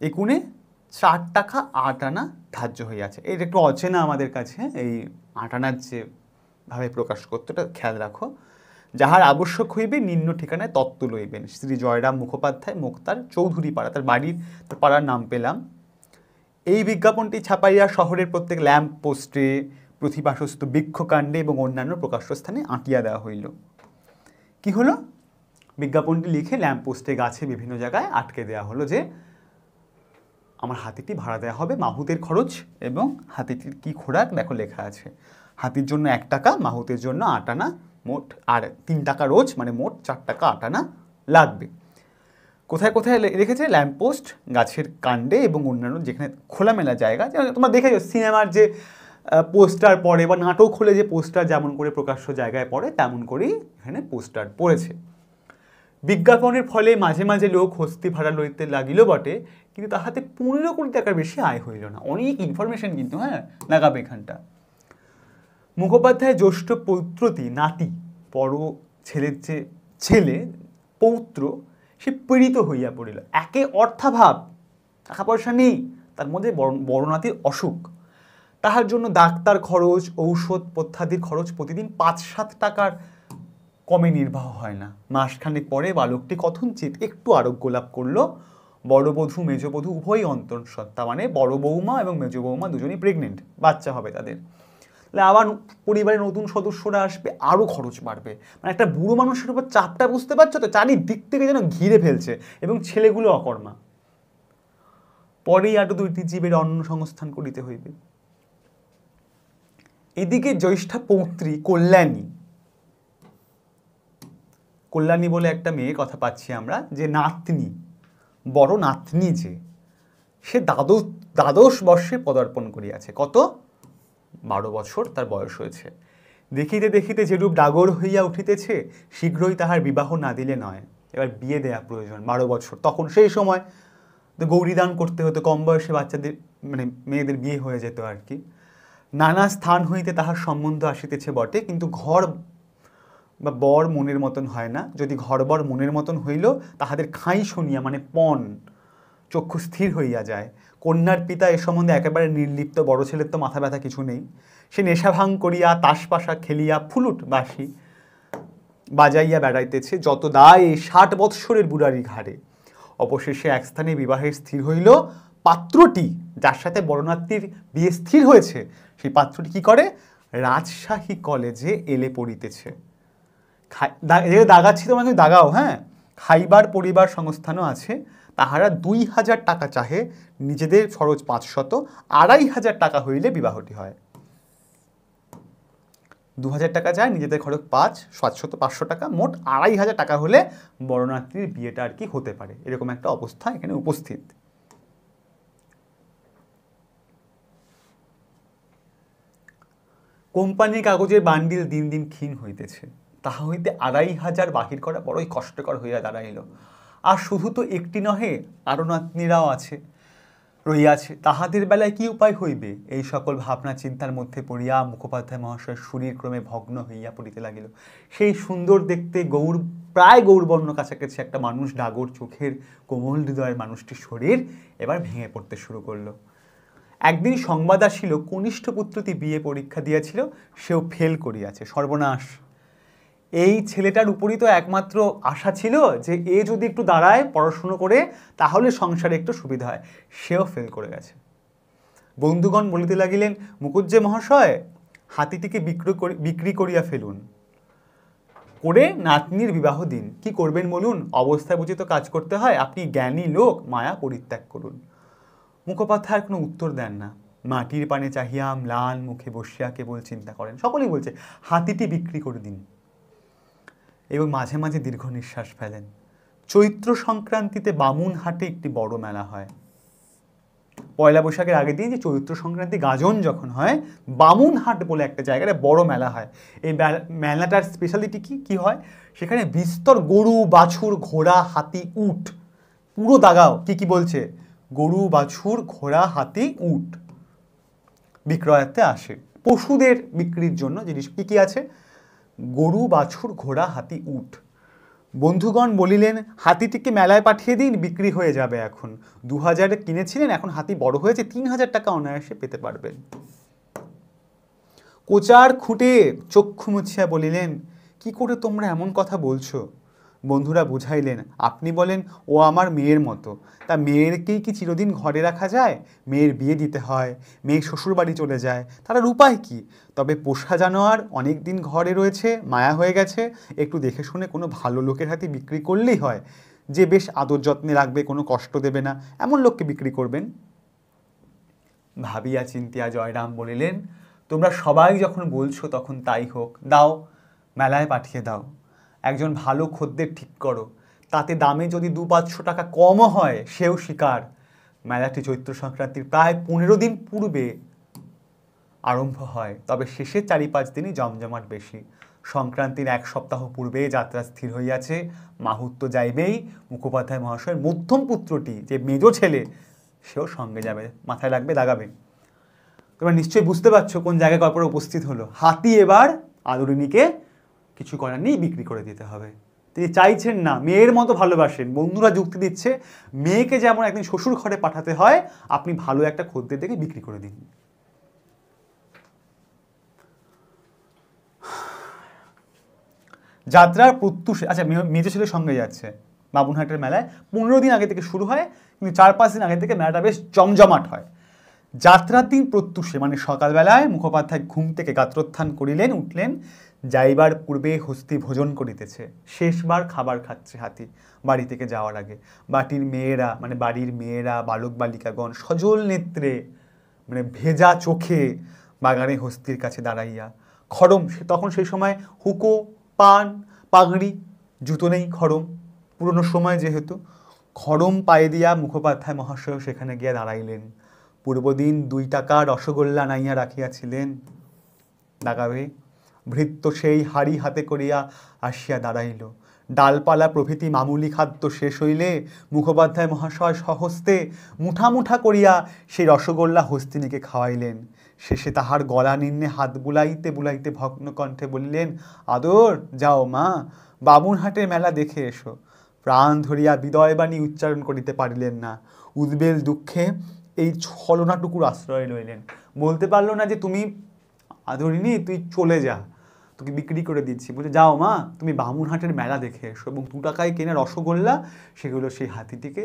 [SPEAKER 1] একুনে 4 টাকা 8 আনা ধার্য হইয়াছে। এটা একটু অচেনা আমাদের কাছে, এই 8 আনার যে ভাবে প্রকাশ করতে, এটা খেয়াল রাখো। যাহার আবশ্যক হইবে নিম্ন ঠিকানায় তত্ত্ব লইবেন। শ্রী জয়রাম মুখোপাধ্যায়, মুক্তার চৌধুরী পাড়া, তার পাড়ার নাম পেলাম। এই বিজ্ঞাপনটি ছাপাইয়া শহরের প্রত্যেক ল্যাম্প পোস্টে, প্রতিবাসস্থ বৃক্ষকাণ্ডে এবং অন্যান্য প্রকাশ্য স্থানে আঁটিয়া দেওয়া হইল। কি হলো? বিজ্ঞাপনটি লিখে ল্যাম্প পোস্টে, গাছে, বিভিন্ন জায়গায় আটকে দেওয়া হলো যে আমার হাতিটি ভাড়া দেওয়া হবে, মাহুতের খরচ এবং হাতিটির কি খোরাক দেখো লেখা আছে। হাতির জন্য 1 টাকা, মাহুতের জন্য 8 আনা মোট, আর 3 টাকা রোজ, মানে মোট 4 টাকা 8 আনা লাগবে। কোথায় কোথায় রেখেছে? ল্যাম্পপোস্ট, গাছের কাণ্ডে এবং অন্যান্য যেখানে খোলামেলা জায়গা, তোমরা দেখেছো সিনেমার যে পোস্টার পড়ে বা নাটক হলে যে পোস্টার যেমন করে প্রকাশ্য জায়গায় পড়ে, তেমন করেই এখানে পোস্টার পড়েছে। বিজ্ঞাপনের ফলে মাঝে মাঝে লোক হস্তি ভাড়া লইতে লাগিল বটে, কিন্তু তাহাতে 15 কোটি টাকার বেশি আয় হইল না। অনেক ইনফরমেশন কিন্তু লাগাবে এখানটা। মুখোপাধ্যায় জ্যেষ্ঠ পৌত্রটি, নাতি, বড় ছেলের যে ছেলে পৌত্র, সে পীড়িত হইয়া পড়িল। একে অর্থাভাব, টাকা পয়সা নেই, তার মধ্যে বড় নাতির অসুখ, তাহার জন্য ডাক্তার খরচ, ঔষধ পথ্যাদির খরচ প্রতিদিন 5-7 টাকার কমে নির্বাহ হয় না। মাসখানেক পরে বালকটি কথঞ্চিত একটু আরোগ্য লাভ করল, বড়বধূ মেজবধূ উভয়ই অন্তঃসত্ত্বা, মানে বড় বৌমা এবং মেজ বৌমা দুজনেই প্রেগনেন্ট, বাচ্চা হবে তাদের। তাহলে আবার পরিবারের নতুন সদস্যরা আসবে, আরও খরচ বাড়বে। মানে একটা বুড়ো মানুষের উপর চাপটা বুঝতে পারছো তো, চারিদিক থেকে যেন ঘিরে ফেলছে, এবং ছেলেগুলো অকর্মা। পরেই আরো 2টি জীবের অন্ন সংস্থান করিতে হইবে। এদিকে জ্যৈষ্ঠা পৌত্রী কল্যাণী বলে একটা মেয়ে কথা পাচ্ছি আমরা, যে নাতনি, বড় নাতনি, যে সে দ্বাদশ বর্ষে পদার্পণ করিয়াছে। কত? 12 বছর তার বয়স হয়েছে। দেখিতে দেখিতে যেরূপ ডাগর হইয়া উঠিতেছে, শীঘ্রই তাহার বিবাহ না দিলে নয়। এবার বিয়ে দেয়া প্রয়োজন। 12 বছর, তখন সেই সময় গৌরীদান করতে হতো, কম বয়সে বাচ্চাদের মানে মেয়েদের বিয়ে হয়ে যেত আর কি। নানা স্থান হইতে তাহার সম্বন্ধ আসিতেছে বটে, কিন্তু ঘর বা বর মনের মতন হয় না। যদি ঘর বর মনের মতন হইল, তাহাদের খাই শুনিয়া মানে পণ চক্ষু স্থির হইয়া যায়। কন্যার পিতা এ সম্বন্ধে একেবারে নির্লিপ্ত, বড় ছেলের তো মাথা ব্যথা কিছু নেই। সে নেশা ভাঙ করিয়া তাসপাশা খেলিয়া ফুলুট বাসি বাজাইয়া বেড়াইতেছে, যত দায় 60 বৎসরের বুড়ারি ঘাড়ে। অবশেষে এক স্থানে বিবাহের স্থির হইল। পাত্রটি, যার সাথে বড়নাত্মীর বিয়ে স্থির হয়েছে, সেই পাত্রটি কি করে? রাজশাহী কলেজে এলে পড়িতেছে। দাগাচ্ছি, তোমরা কিন্তু দাগাও, হ্যাঁ। খাইবার পরিবার সংস্থানও আছে। তাহারা 2000 টাকা চাহে, নিজেদের খরচ 500, 2500 টাকা হইলে বিবাহটি হয়। 2000 টাকা চায়, নিজেদের খরচ 500 টাকা, মোট 2500 টাকা হলে বরযাত্রীর বিয়েটা আর কি হতে পারে। এরকম একটা অবস্থা এখানে উপস্থিত। কোম্পানির কাগজের বান্ডিল দিন দিন ক্ষীণ হইতেছে, তাহা হইতে 2500 বাহির করা বড়ই কষ্টকর হইয়া দাঁড়াইল। আর শুধু তো একটি নহে, আরও নাতনিরাও আছে রইয়াছে, তাহাদের বেলায় কি উপায় হইবে? এই সকল ভাবনা চিন্তার মধ্যে পড়িয়া মুখোপাধ্যায় মহাশয়ের শরীর ক্রমে ভগ্ন হইয়া পড়িতে লাগিল। সেই সুন্দর দেখতে প্রায় গৌরবর্ণ কাছাকাছি একটা মানুষ, ডাগর চোখের কোমল হৃদয়ের মানুষটির শরীর এবার ভেঙে পড়তে শুরু করলো। একদিন সংবাদ আসিল, কনিষ্ঠ পুত্রটি বিয়ে পরীক্ষা দিয়েছিল, সেও ফেল করিয়াছে। সর্বনাশ! এই ছেলেটার উপরই তো একমাত্র আশা ছিল যে এ যদি একটু দাঁড়ায় পড়াশুনো করে, তাহলে সংসারে একটু সুবিধা হয়। সেও ফেল করে গেছে। বন্ধুগণ বলিতে লাগিলেন, মুকুজ্জে মহাশয়, হাতিটিকে বিক্রি করিয়া ফেলুন, করে নাতনির বিবাহ দিন। কি করবেন বলুন? অবস্থায় বুঝে তো কাজ করতে হয়। আপনি জ্ঞানী লোক, মায়া পরিত্যাগ করুন। মুখোপাধ্যায় আর কোনো উত্তর দেন না। মাটির পানে চাহিয়া ম্লান মুখে বসিয়া কেবল চিন্তা করেন। সকলেই বলছে হাতিটি বিক্রি করে দিন, এবং মাঝে মাঝে দীর্ঘ নিঃশ্বাস ফেলেন। চৈত্র সংক্রান্তিতে বামুনহাটে একটি বড় মেলা হয়। পয়লা বৈশাখের আগের দিন যে চৈত্র সংক্রান্তি গাজন যখন হয়, বামুনহাট বলে একটা জায়গায় বড় মেলা হয়। এই মেলাটার স্পেশালিটি কি হয়? সেখানে বিস্তর গরু, বাছুর, ঘোড়া, হাতি, উট, পুরো দাগাও কি বলছে, গরু, বাছুর, ঘোড়া, হাতি, উট বিক্রয়ার্থে আসে। পশুদের বিক্রির জন্য জিনিস কি আছে? গরু, বাছুর, ঘোড়া, হাতি, উট। বন্ধুগণ বলিলেন, হাতিটিকে মেলায় পাঠিয়ে দিন, বিক্রি হয়ে যাবে। এখন 2000-এ কিনেছিলেন, এখন হাতি বড় হয়েছে, 3000 টাকা অনায়াসে পেতে পারবেন। কোচার খুঁটে চক্ষু মুছিয়া বলিলেন, কি করে তোমরা এমন কথা বলছো? বন্ধুরা বুঝাইলেন, আপনি বলেন ও আমার মেয়ের মতো, তা মেয়েরকেই কি চিরদিন ঘরে রাখা যায়? মেয়ের বিয়ে দিতে হয়, মেয়ে শ্বশুর বাড়ি চলে যায়, তার উপায় কি? তবে পোষা জানোয়ার অনেক দিন ঘরে রয়েছে, মায়া হয়ে গেছে, একটু দেখে শুনে কোনো ভালো লোকের হাতে বিক্রি করলেই হয়, যে বেশ আদর যত্নে রাখবে, কোনো কষ্ট দেবে না, এমন লোককে বিক্রি করবেন। ভাবিয়া চিন্তিয়া জয়রাম বলিলেন, তোমরা সবাই যখন বলছো তখন তাই হোক, দাও, মেলায় পাঠিয়ে দাও। একজন ভালো খদ্দের ঠিক করো, তাতে দামে যদি 200-500 টাকা কমও হয় সেও স্বীকার। মেলাটি চৈত্র সংক্রান্তির প্রায় 15 দিন পূর্বে আরম্ভ হয়, তবে শেষের 4-5 দিনই জমজমাট বেশি। সংক্রান্তির 1 সপ্তাহ পূর্বে যাত্রা স্থির হইয়াছে, মাহুত তো যাইবেই। মুখোপাধ্যায় মহাশয়ের মধ্যম পুত্রটি, যে মেজো ছেলে, সেও সঙ্গে যাবে। মাথায় রাখবে, দাগাবে। তোমরা নিশ্চয়ই বুঝতে পারছো কোন জায়গায় কল্পনা উপস্থিত হলো। হাতি এবার আদরিণীকে কিছু করার নেই, বিক্রি করে দিতে হবে। তিনি চাইছেন না, মেয়ের মতো ভালোবাসেন। বন্ধুরা যুক্তি দিচ্ছে, মেয়েকে যেমন একদিন শ্বশুর ঘরে পাঠাতে হয়, আপনি ভালো একটা খদ্দের দেখে বিক্রি করে দিন। যাত্রার প্রত্যুষে, আচ্ছা মেজো ছেলের সঙ্গে যাচ্ছে, বামুনহাটের মেলায় 15 দিন আগে থেকে শুরু হয়, কিন্তু 4-5 দিন আগে থেকে মেলাটা বেশ জমজমাট হয়। যাত্রার দিন প্রত্যুষে মানে সকালবেলায় মুখোপাধ্যায় ঘুম থেকে গাত্রোত্থান করিলেন, উঠলেন, যাইবার পূর্বে হস্তি ভোজন করিতেছে, শেষবার খাবার খাচ্ছে হাতি বাড়ি থেকে যাওয়ার আগে। বাড়ির মেয়েরা বালক বালিকাগণ সজল নেত্রে মানে ভেজা চোখে বাগানে হস্তির কাছে দাঁড়াইয়া। খড়ম, তখন সেই সময় হুকো, পান, পাগড়ি, জুতো নেই, খড়ম, পুরনো সময় যেহেতু, খড়ম পায়ে দিয়া মুখোপাধ্যায় মহাশয় সেখানে গিয়া দাঁড়াইলেন। পূর্বদিন 2 টাকা রসগোল্লা নাইয়া রাখিয়াছিলেন দাগাবে, ভৃত্য সেই হাড়ি হাতে করিয়া আসিয়া দাঁড়াইল। ডালপালা প্রভৃতি মামুলি খাদ্য শেষ হইলে মুখোপাধ্যায় মহাশয় স্বহস্তে মুঠা মুঠা করিয়া সেই রসগোল্লা হস্তিনীকে খাওয়াইলেন। শেষে তাহার গলা নিম্নে হাত বুলাইতে বুলাইতে ভগ্ন কণ্ঠে বলিলেন, আদর যাও মা, বামুনহাটের মেলা দেখে এসো। প্রাণ ধরিয়া বিদয়বাণী উচ্চারণ করিতে পারিলেন না, উদ্বেল দুঃখে এই ছলনাটুকুর আশ্রয় লইলেন। বলতে পারলো না যে তুমি আদরিনী তুই চলে যা, তোকে বিক্রি করে দিচ্ছি। বলছে যাও মা, তুমি বামুনহাটের মেলা দেখে এসো। এবং 2 টাকায় কেনা রসগোল্লা সেগুলো সেই হাতিটিকে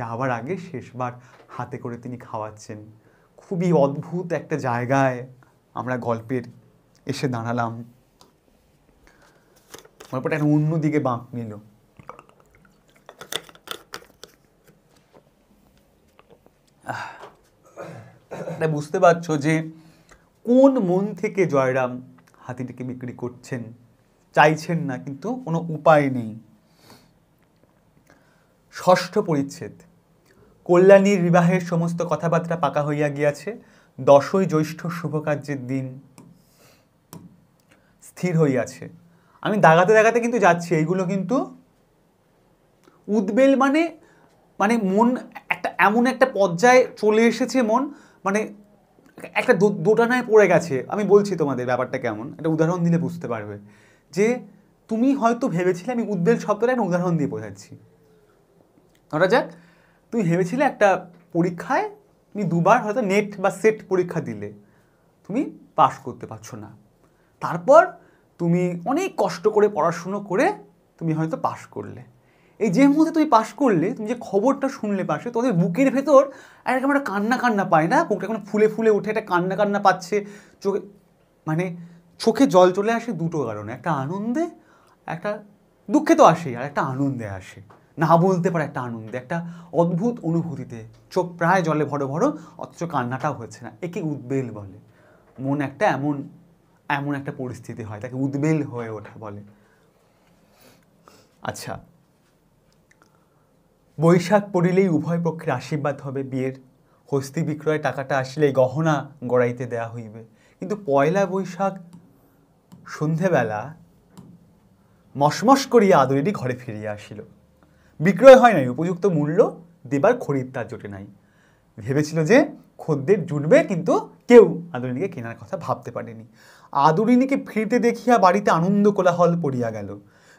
[SPEAKER 1] যাওয়ার আগে শেষবার হাতে করে তিনি খাওয়াচ্ছেন। খুবই অদ্ভুত একটা জায়গায় আমরা গল্পের এসে দাঁড়ালাম। গল্পটা একটা অন্যদিকে বাঁক নিল। বুঝতে পারছো যে কোন মন থেকে জয়রাম হাতিটিকে বিক্রি করছেন, চাইছেন না কিন্তু কোনো উপায় নেই। 6ষ্ঠ পরিচ্ছেদ। কল্যাণীর বিবাহের সমস্ত কথাবার্তা পাকা হইয়া গিয়াছে। 10ই জ্যৈষ্ঠ শুভকার্যের দিন স্থির হইয়াছে। আমি দাগাতে দাগাতে কিন্তু যাচ্ছি, এইগুলো কিন্তু উদ্বেল মানে মানে মন একটা এমন একটা পর্যায়ে চলে এসেছে, মন মানে একটা দোটানায় পড়ে গেছে। আমি বলছি তোমাদের ব্যাপারটা কেমন, একটা উদাহরণ দিলে বুঝতে পারবে। যে তুমি হয়তো ভেবেছিলে, আমি উদ্বেল শব্দটা একটা উদাহরণ দিয়ে বোঝাচ্ছি। ধরা যাক তুমি ভেবেছিলে একটা পরীক্ষায় তুমি 2বার হয়তো নেট বা সেট পরীক্ষা দিলে, তুমি পাস করতে পারছো না। তারপর তুমি অনেক কষ্ট করে পড়াশুনো করে তুমি হয়তো পাস করলে। এই যে মুহূর্তে তুমি পাস করলে, তুমি যে খবরটা শুনলে পাশে, তোমাদের বুকের ভেতর এরকম একটা কান্না কান্না পায় না, বুকটা এখন ফুলে ফুলে উঠে একটা কান্না কান্না পাচ্ছে, চোখে মানে চোখে জল চলে আসে 2টো কারণে, একটা আনন্দে, একটা দুঃখে তো আসেই, আর একটা আনন্দে আসে, না বলতে পারে একটা আনন্দে, একটা অদ্ভুত অনুভূতিতে চোখ প্রায় জলে ভরো ভরো, অথচ কান্নাটাও হচ্ছে না। একে উদ্বেল বলে। মন একটা এমন একটা পরিস্থিতি হয়, তাকে উদ্বেল হয়ে ওঠা বলে। আচ্ছা, বৈশাখ পড়িলেই উভয় পক্ষের আশীর্বাদ হবে বিয়ের, হস্তি বিক্রয় টাকাটা আসলেই গহনা গড়াইতে দেয়া হইবে। কিন্তু 1লা বৈশাখ সন্ধেবেলা মশমশ করিয়া আদরিনী ঘরে ফিরিয়া আসিল। বিক্রয় হয় নাই, উপযুক্ত মূল্য দেবার খরিদ্দার জোটে নাই। ভেবেছিল যে খদ্দের জুটবে, কিন্তু কেউ আদরিনীকে কেনার কথা ভাবতে পারেনি। আদরিনীকে ফিরতে দেখিয়া বাড়িতে আনন্দ কোলাহল পড়িয়া গেল।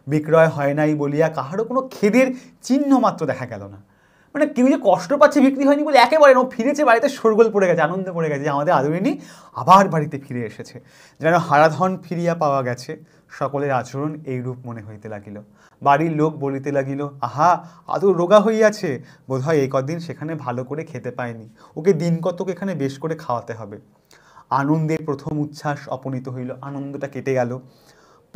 [SPEAKER 1] বিক্রয় হয় নাই বলিয়া কাহারও কোনো খেদের চিহ্ন মাত্র দেখা গেল না। মানে কেউ যে কষ্ট পাচ্ছে বিক্রি হয়নি বলে একেবারে ফিরেছে, বাড়িতে শোরগোল পড়ে গেছে, আনন্দ পড়ে গেছে যে আমাদের আদরিনী আবার বাড়িতে ফিরে এসেছে, যেন হারাধন ফিরিয়া পাওয়া গেছে। সকলের আচরণ এইরূপ মনে হইতে লাগিল। বাড়ির লোক বলিতে লাগিল, আহা আদর রোগা হইয়াছে, বোধহয় এই কদিন সেখানে ভালো করে খেতে পায়নি, ওকে দিন কতক এখানে বেশ করে খাওয়াতে হবে। আনন্দের প্রথম উচ্ছ্বাস অপনীত হইল, আনন্দটা কেটে গেল।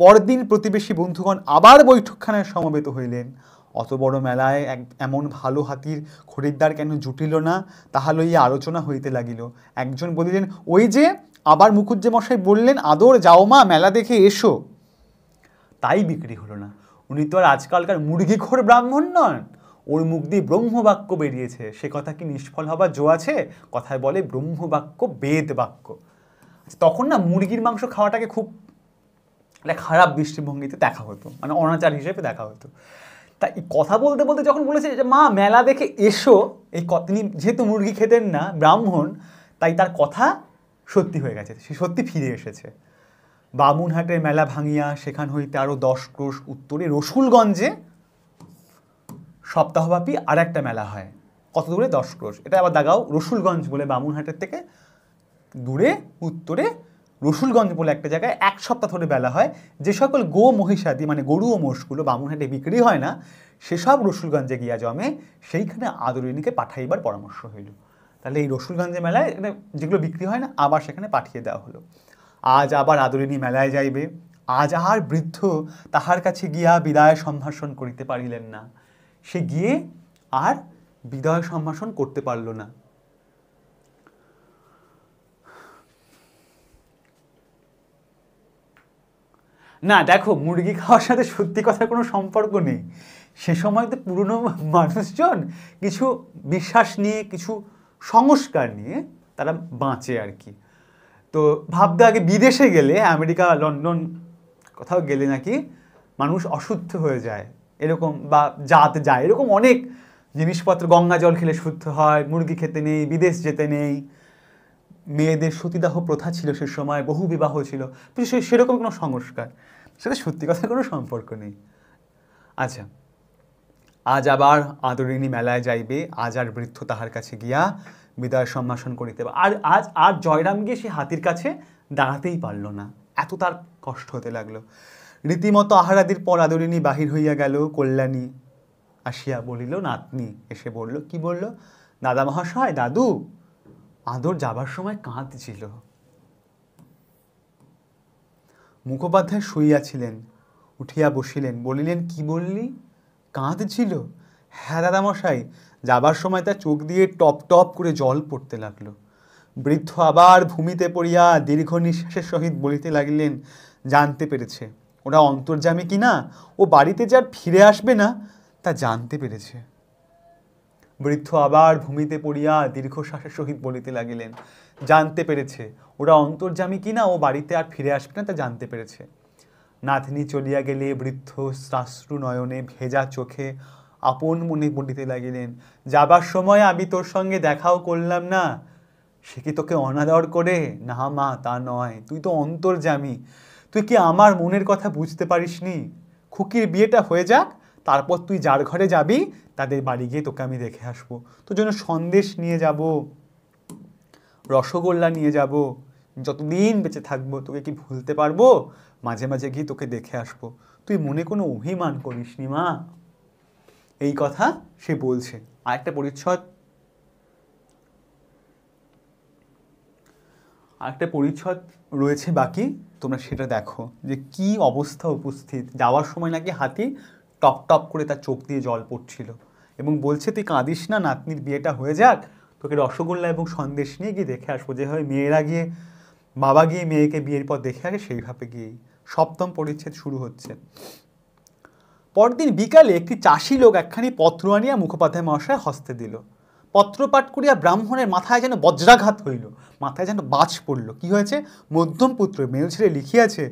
[SPEAKER 1] পরদিন প্রতিবেশী বন্ধুগণ আবার বৈঠকখানায় সমবেত হইলেন। অত বড় মেলায় এমন ভালো হাতির খরিদ্দার কেন জুটিল না, তাহা লইয়া আলোচনা হইতে লাগিল। একজন বলিলেন, ওই যে আবার মুখুজ্জে মশাই বললেন, আদর যাও মা, মেলা দেখে এসো। তাই বিক্রি হলো না। উনি তো আর আজকালকার মুরগিখোর ব্রাহ্মণ নন, ওর মুখ দিয়ে ব্রহ্মবাক্য বেরিয়েছে, সে কথা কি নিষ্ফল হবার জো আছে? কথায় বলে ব্রহ্মবাক্য বেদ বাক্য। তখন না মুরগির মাংস খাওয়াটাকে খুব একটা খারাপ দৃষ্টিভঙ্গিতে দেখা হতো, মানে অনাচার হিসেবে দেখা হতো। তা এই কথা বলতে বলতে যখন বলেছে যে মা মেলা দেখে এসো, তিনি যেহেতু মুরগি খেতেন না, ব্রাহ্মণ, তাই তার কথা সত্যি হয়ে গেছে, সে সত্যি ফিরে এসেছে। বামুনহাটের মেলা ভাঙিয়া সেখান হইতে আরও 10 ক্রোশ উত্তরে রসুলগঞ্জে সপ্তাহব্যাপী আর একটা মেলা হয়। কত দূরে? 10 ক্রোশ। এটা আবার দাগাও, রসুলগঞ্জ বলে বামুনহাটের থেকে দূরে উত্তরে রসুলগঞ্জ বলে একটা জায়গায় 1 সপ্তাহ ধরে বেলা হয়, যে সকল গো মহিষাদি মানে গরু ও মোষগুলো বামুনহাটে বিক্রি হয় না সেসব রসুলগঞ্জে গিয়া জমে, সেইখানে আদরিণীকে পাঠাইবার পরামর্শ হইল। তাহলে এই রসুলগঞ্জে মেলায় যেগুলো বিক্রি হয় না আবার সেখানে পাঠিয়ে দেওয়া হলো। আজ আবার আদরিণী মেলায় যাইবে, আজ আর বৃদ্ধ তাহার কাছে গিয়া বিদায় সম্ভাষণ করিতে পারিলেন না। সে গিয়ে আর বিদায় সম্ভাষণ করতে পারল না। না দেখো, মুরগি খাওয়ার সাথে সত্যি কথা কোনো সম্পর্ক নেই। সে সময় তো পুরনো মানুষজন কিছু বিশ্বাস নিয়ে, কিছু সংস্কার নিয়ে তারা বাঁচে আর কি। তো ভাবতে আগে বিদেশে গেলে, আমেরিকা, লন্ডন কোথাও গেলে নাকি মানুষ অশুদ্ধ হয়ে যায় এরকম, বা জাত যায় এরকম অনেক জিনিসপত্র। গঙ্গা জল খেলে শুদ্ধ হয়, মুরগি খেতে নেই, বিদেশ যেতে নেই, মেয়েদের সতীদাহ প্রথা ছিল সে সময়, বহু বিবাহ ছিল, সেরকম কোনো সংস্কার, সেটা সত্যি কথা কোনো সম্পর্ক নেই। আচ্ছা, আজ আবার আদরিণী মেলায় যাইবে, আজ আর বৃদ্ধ তাহার কাছে গিয়া বিদায় সম্ভাষণ করিতে। আর জয়রাম গিয়ে সে হাতির কাছে দাঁড়াতেই পারল না, এত তার কষ্ট হতে লাগলো। রীতিমতো আহারাদির পর আদরিণী বাহির হইয়া গেল। কল্যাণী আসিয়া বলিল, নাতনি এসে বলল, কি বলল? দাদা মহাশয়, দাদু, আদর যাবার সময় কাঁদছিল। মুখোপাধ্যায় শুইয়াছিলেন, উঠিয়া বসিলেন, বলিলেন, কি বললি? কাঁদছিল? হ্যাঁ দাদামশাই, যাবার সময় তার চোখ দিয়ে টপ টপ করে জল পড়তে লাগলো। বৃদ্ধ আবার ভূমিতে পড়িয়া দীর্ঘ নিঃশ্বাসের সহিত বলিতে লাগিলেন, জানতে পেরেছে ওরা অন্তর্যামী কিনা, ও বাড়িতে যার ফিরে আসবে না তা জানতে পেরেছে। বৃদ্ধ আবার ভূমিতে পড়িয়া দীর্ঘশ্বাসের সহিত বলিতে লাগিলেন, জানতে পেরেছে ওরা অন্তর্যামী কিনা, ও বাড়িতে আর ফিরে আসবে না তা জানতে পেরেছে। নাতনি চলিয়া গেলে বৃদ্ধ শ্রাশ্রু নয়নে ভেজা চোখে আপন মনে বলিতে লাগিলেন, যাবার সময় আমি তোর সঙ্গে দেখাও করলাম না, সে কি তোকে অনাদর করে? না মা, তা নয়, তুই তো অন্তর্যামী, তুই কি আমার মনের কথা বুঝতে পারিসনি? খুকির বিয়েটা হয়ে যাক, তারপর তুই যার ঘরে যাবি তাদের বাড়ি গিয়ে তোকে আমি দেখে আসবো, তোর জন্য সন্দেশ নিয়ে যাব, রসগোল্লা নিয়ে যাব, যতদিন বেঁচে থাকবো তোকে কি ভুলতে পারবো? মাঝে মাঝে গিয়ে তোকে দেখে আসবো, তুই মনে কোনো অভিমান করিসনি মা। এই কথা সে বলছে। আরেকটা পরিচ্ছদ রয়েছে বাকি, তোমরা সেটা দেখো যে কি অবস্থা উপস্থিত। যাওয়ার সময় নাকি হাতি টপ টপ করে তার চোখ দিয়ে জল পড়ছিল এবং বলছে, তুই কাঁদিস না, নাতনির বিয়েটা হয়ে যাক, তোকে রসগোল্লা এবং সন্দেশ নিয়ে গিয়ে দেখে আসবো। যেভাবে মেয়েরা গিয়ে, বাবা গিয়ে মেয়েকে বিয়ের পর দেখে আসে, সেইভাবে গিয়েই। 7ম পরিচ্ছেদ শুরু হচ্ছে। পরদিন বিকালে একটি চাষি লোক একখানি পত্র আনিয়া মুখোপাধ্যায় মহাশয় হস্তে দিল। পত্র পাঠ করিয়া ব্রাহ্মণের মাথায় যেন বজ্রাঘাত হইল, মাথায় যেন বাজ পড়ল। কি হয়েছে? মধ্যম পুত্র মেল ছেড়ে লিখিয়াছে,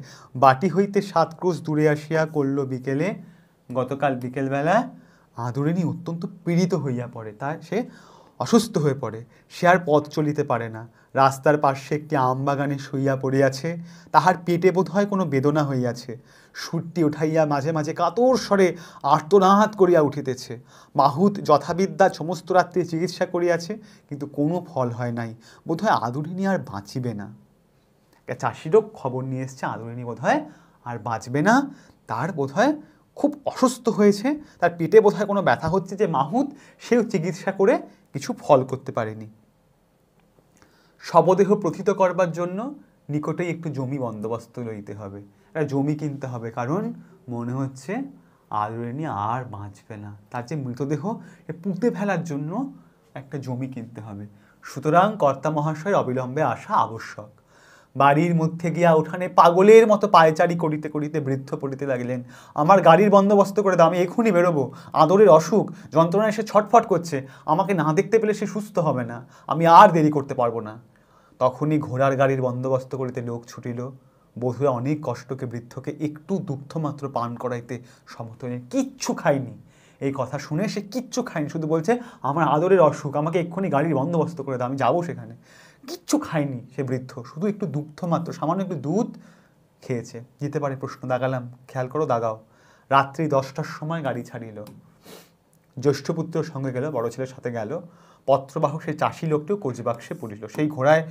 [SPEAKER 1] বাটি হইতে 7 ক্রোশ দূরে আসিয়া করল বিকেলে, গতকাল বিকেলবেলা আদরিণী অত্যন্ত পীড়িত হইয়া পড়ে, তাই সে অসুস্থ হয়ে পড়ে, সে আর পথ চলিতে পারে না। রাস্তার পাশে একটি আমবাগানে শুইয়া পড়িয়াছে, তাহার পেটে বোধ হয় কোনো বেদনা হইয়াছে। সুরটি উঠাইয়া মাঝে মাঝে কাতর স্বরে আর্তনাদ করিয়া উঠিতেছে। মাহুত যথাবিদ্যা সমস্ত রাত্রি চিকিৎসা করিয়াছে, কিন্তু কোনো ফল হয় নাই। বোধ হয় আদরিণী আর বাঁচিবে না। একটা চাষিরও খবর নিয়ে এসছে, আদরিণী বোধ হয় আর বাঁচবে না, তার বোধ হয় খুব অসুস্থ হয়েছে, তার পেটে বোধ হয় কোনো ব্যথা হচ্ছে, যে মাহুত সেও চিকিৎসা করে কিছু ফল করতে পারেনি। শবদেহ প্রথিত করবার জন্য নিকটেই একটু জমি বন্দোবস্ত লইতে হবে, একটা জমি কিনতে হবে, কারণ মনে হচ্ছে আদরিণী আর বাঁচবে না। তার যে মৃতদেহ পুঁতে ফেলার জন্য একটা জমি কিনতে হবে। সুতরাং কর্তা মহাশয় অবিলম্বে আসা আবশ্যক। বাড়ির মধ্যে গিয়া উঠানে পাগলের মতো পায়চারি করিতে করিতে বৃদ্ধ পড়িতে লাগিলেন, আমার গাড়ির বন্দোবস্ত করে দাও, আমি এখনই বেরোবো, আদরের অসুখ, যন্ত্রণায় সে ছটফট করছে, আমাকে না দেখতে পেলে সে সুস্থ হবে না, আমি আর দেরি করতে পারবো না। তখনই ঘোড়ার গাড়ির বন্দোবস্ত করিতে লোক ছুটিল। বধূরা অনেক কষ্টকে বৃদ্ধকে একটু দুগ্ধ মাত্র পান করাইতে সমর্থ হলেন। কিচ্ছু খায়নি, এই কথা শুনে সে কিচ্ছু খায়নি, শুধু বলছে আমার আদরের অসুখ, আমাকে এক্ষুনি গাড়ির বন্দোবস্ত করে দাও, আমি যাবো সেখানে। কিচ্ছু খায়নি সে বৃদ্ধ, শুধু একটু দুগ্ধ মাত্র, সামান্য একটু দুধ খেয়েছে। যেতে পারে প্রশ্ন, দাগালাম, খেয়াল করো, দাগাও। রাত্রি 10টার সময় গাড়ি ছাড়িল। জ্যৈষ্ঠপুত্রের সঙ্গে গেল, বড় ছেলের সাথে গেল। পত্রবাহক সেই চাষি লোকটিও কোচবাক্সে পড়িল। সেই ঘোড়ায়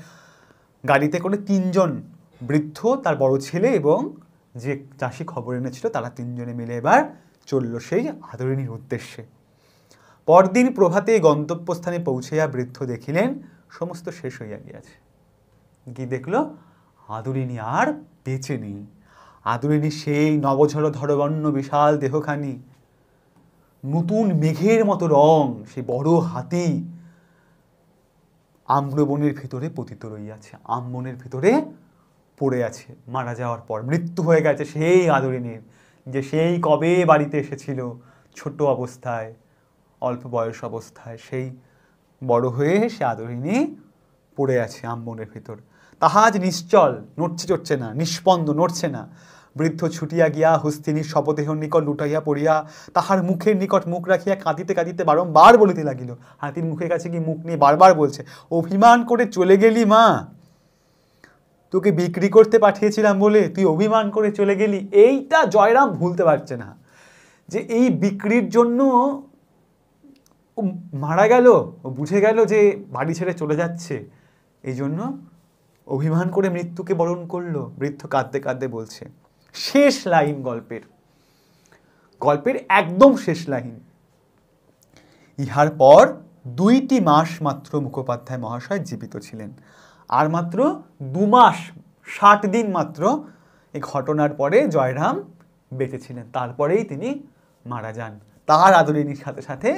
[SPEAKER 1] গাড়িতে করে 3 জন বৃদ্ধ, তার বড় ছেলে এবং যে চাষি খবর এনেছিল তারা তিনজনে মিলে এবার চলল সেই আদরিণীর উদ্দেশ্যে। পরদিন প্রভাতে গন্তব্যস্থানে পৌঁছিয়া বৃদ্ধ দেখিলেন সমস্ত শেষ হইয়া গিয়াছে। কি দেখলো? আদরিণী আর বেঁচে নেই। আদরিণী সেই নবঝর ধরবর্ণ বিশাল দেহখানি, নতুন মেঘের মতো রং, সেই বড় হাতি আম্রবনের ভিতরে পতিত রইয়াছে, আমবনের ভিতরে পড়ে আছে মারা যাওয়ার পর। মৃত্যু হয়ে গেছে সেই আদরিণীর, যে সেই কবে বাড়িতে এসেছিল ছোট অবস্থায়, অল্প বয়স অবস্থায়, সেই বড় হয়ে সে আদরিণী পড়ে আছে আমবনের ভিতর। তাহা আজ নিশ্চল, নড়ছে চড়ছে না, নিষ্পন্দ, নড়ছে না। বৃদ্ধ ছুটিয়া গিয়া হস্তিনীর শবদেহ নিকট লুটাইয়া পড়িয়া তাহার মুখের নিকট মুখ রাখিয়া কাঁদিতে কাঁদিতে বারংবার বলিতে লাগিল। হাতির মুখের কাছে কি মুখ নিয়ে বারবার বলছে, অভিমান করে চলে গেলি মা, তোকে বিক্রি করতে পাঠিয়েছিলাম বলে তুই অভিমান করে চলে গেলি। এইটা জয়রাম ভুলতে পারছে না, যে এই বিক্রির জন্য ও মারা গেল, ও বুঝে গেল যে বাড়ি ছেড়ে চলে যাচ্ছে, এই জন্য অভিমান করে মৃত্যুকে বরণ করলো। বৃদ্ধ কাঁদতে কাঁদতে বলছে, শেষ লাইন গল্পের একদম শেষ লাইন। ইহার পর 2টি মাস মাত্র মুখোপাধ্যায় মহাশয় জীবিত ছিলেন। আর মাত্র 2 মাস 60 দিন মাত্র এই ঘটনার পরে জয়রাম বেঁচে ছিলেন। তারপরেই তিনি মারা যান। তার আদরিণীর সাথে সাথে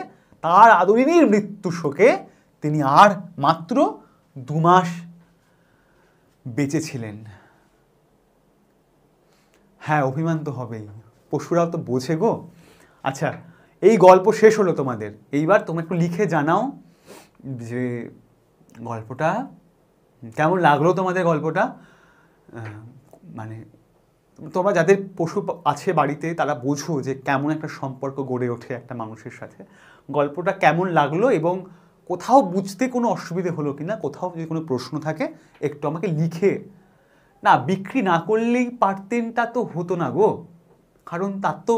[SPEAKER 1] তার আদরিণীর মৃত্যু শোকে তিনি আর মাত্র 2 মাস বেঁচে ছিলেন। হ্যাঁ, অভিমান তো হবেই, পশুরাও তো বোঝে গো। আচ্ছা, এই গল্প শেষ হলো তোমাদের। এইবার তোমরা একটু লিখে জানাও যে গল্পটা কেমন লাগলো তোমাদের। গল্পটা মানে তোমরা যাদের পশু আছে বাড়িতে তারা বোঝো যে কেমন একটা সম্পর্ক গড়ে ওঠে একটা মানুষের সাথে। গল্পটা কেমন লাগলো এবং কোথাও বুঝতে কোনো অসুবিধে হলো কিনা, কোথাও যদি কোনো প্রশ্ন থাকে একটু আমাকে লিখে। না, বিক্রি না করলেই পারতেনটা তো হতো না গো, কারণ তার তো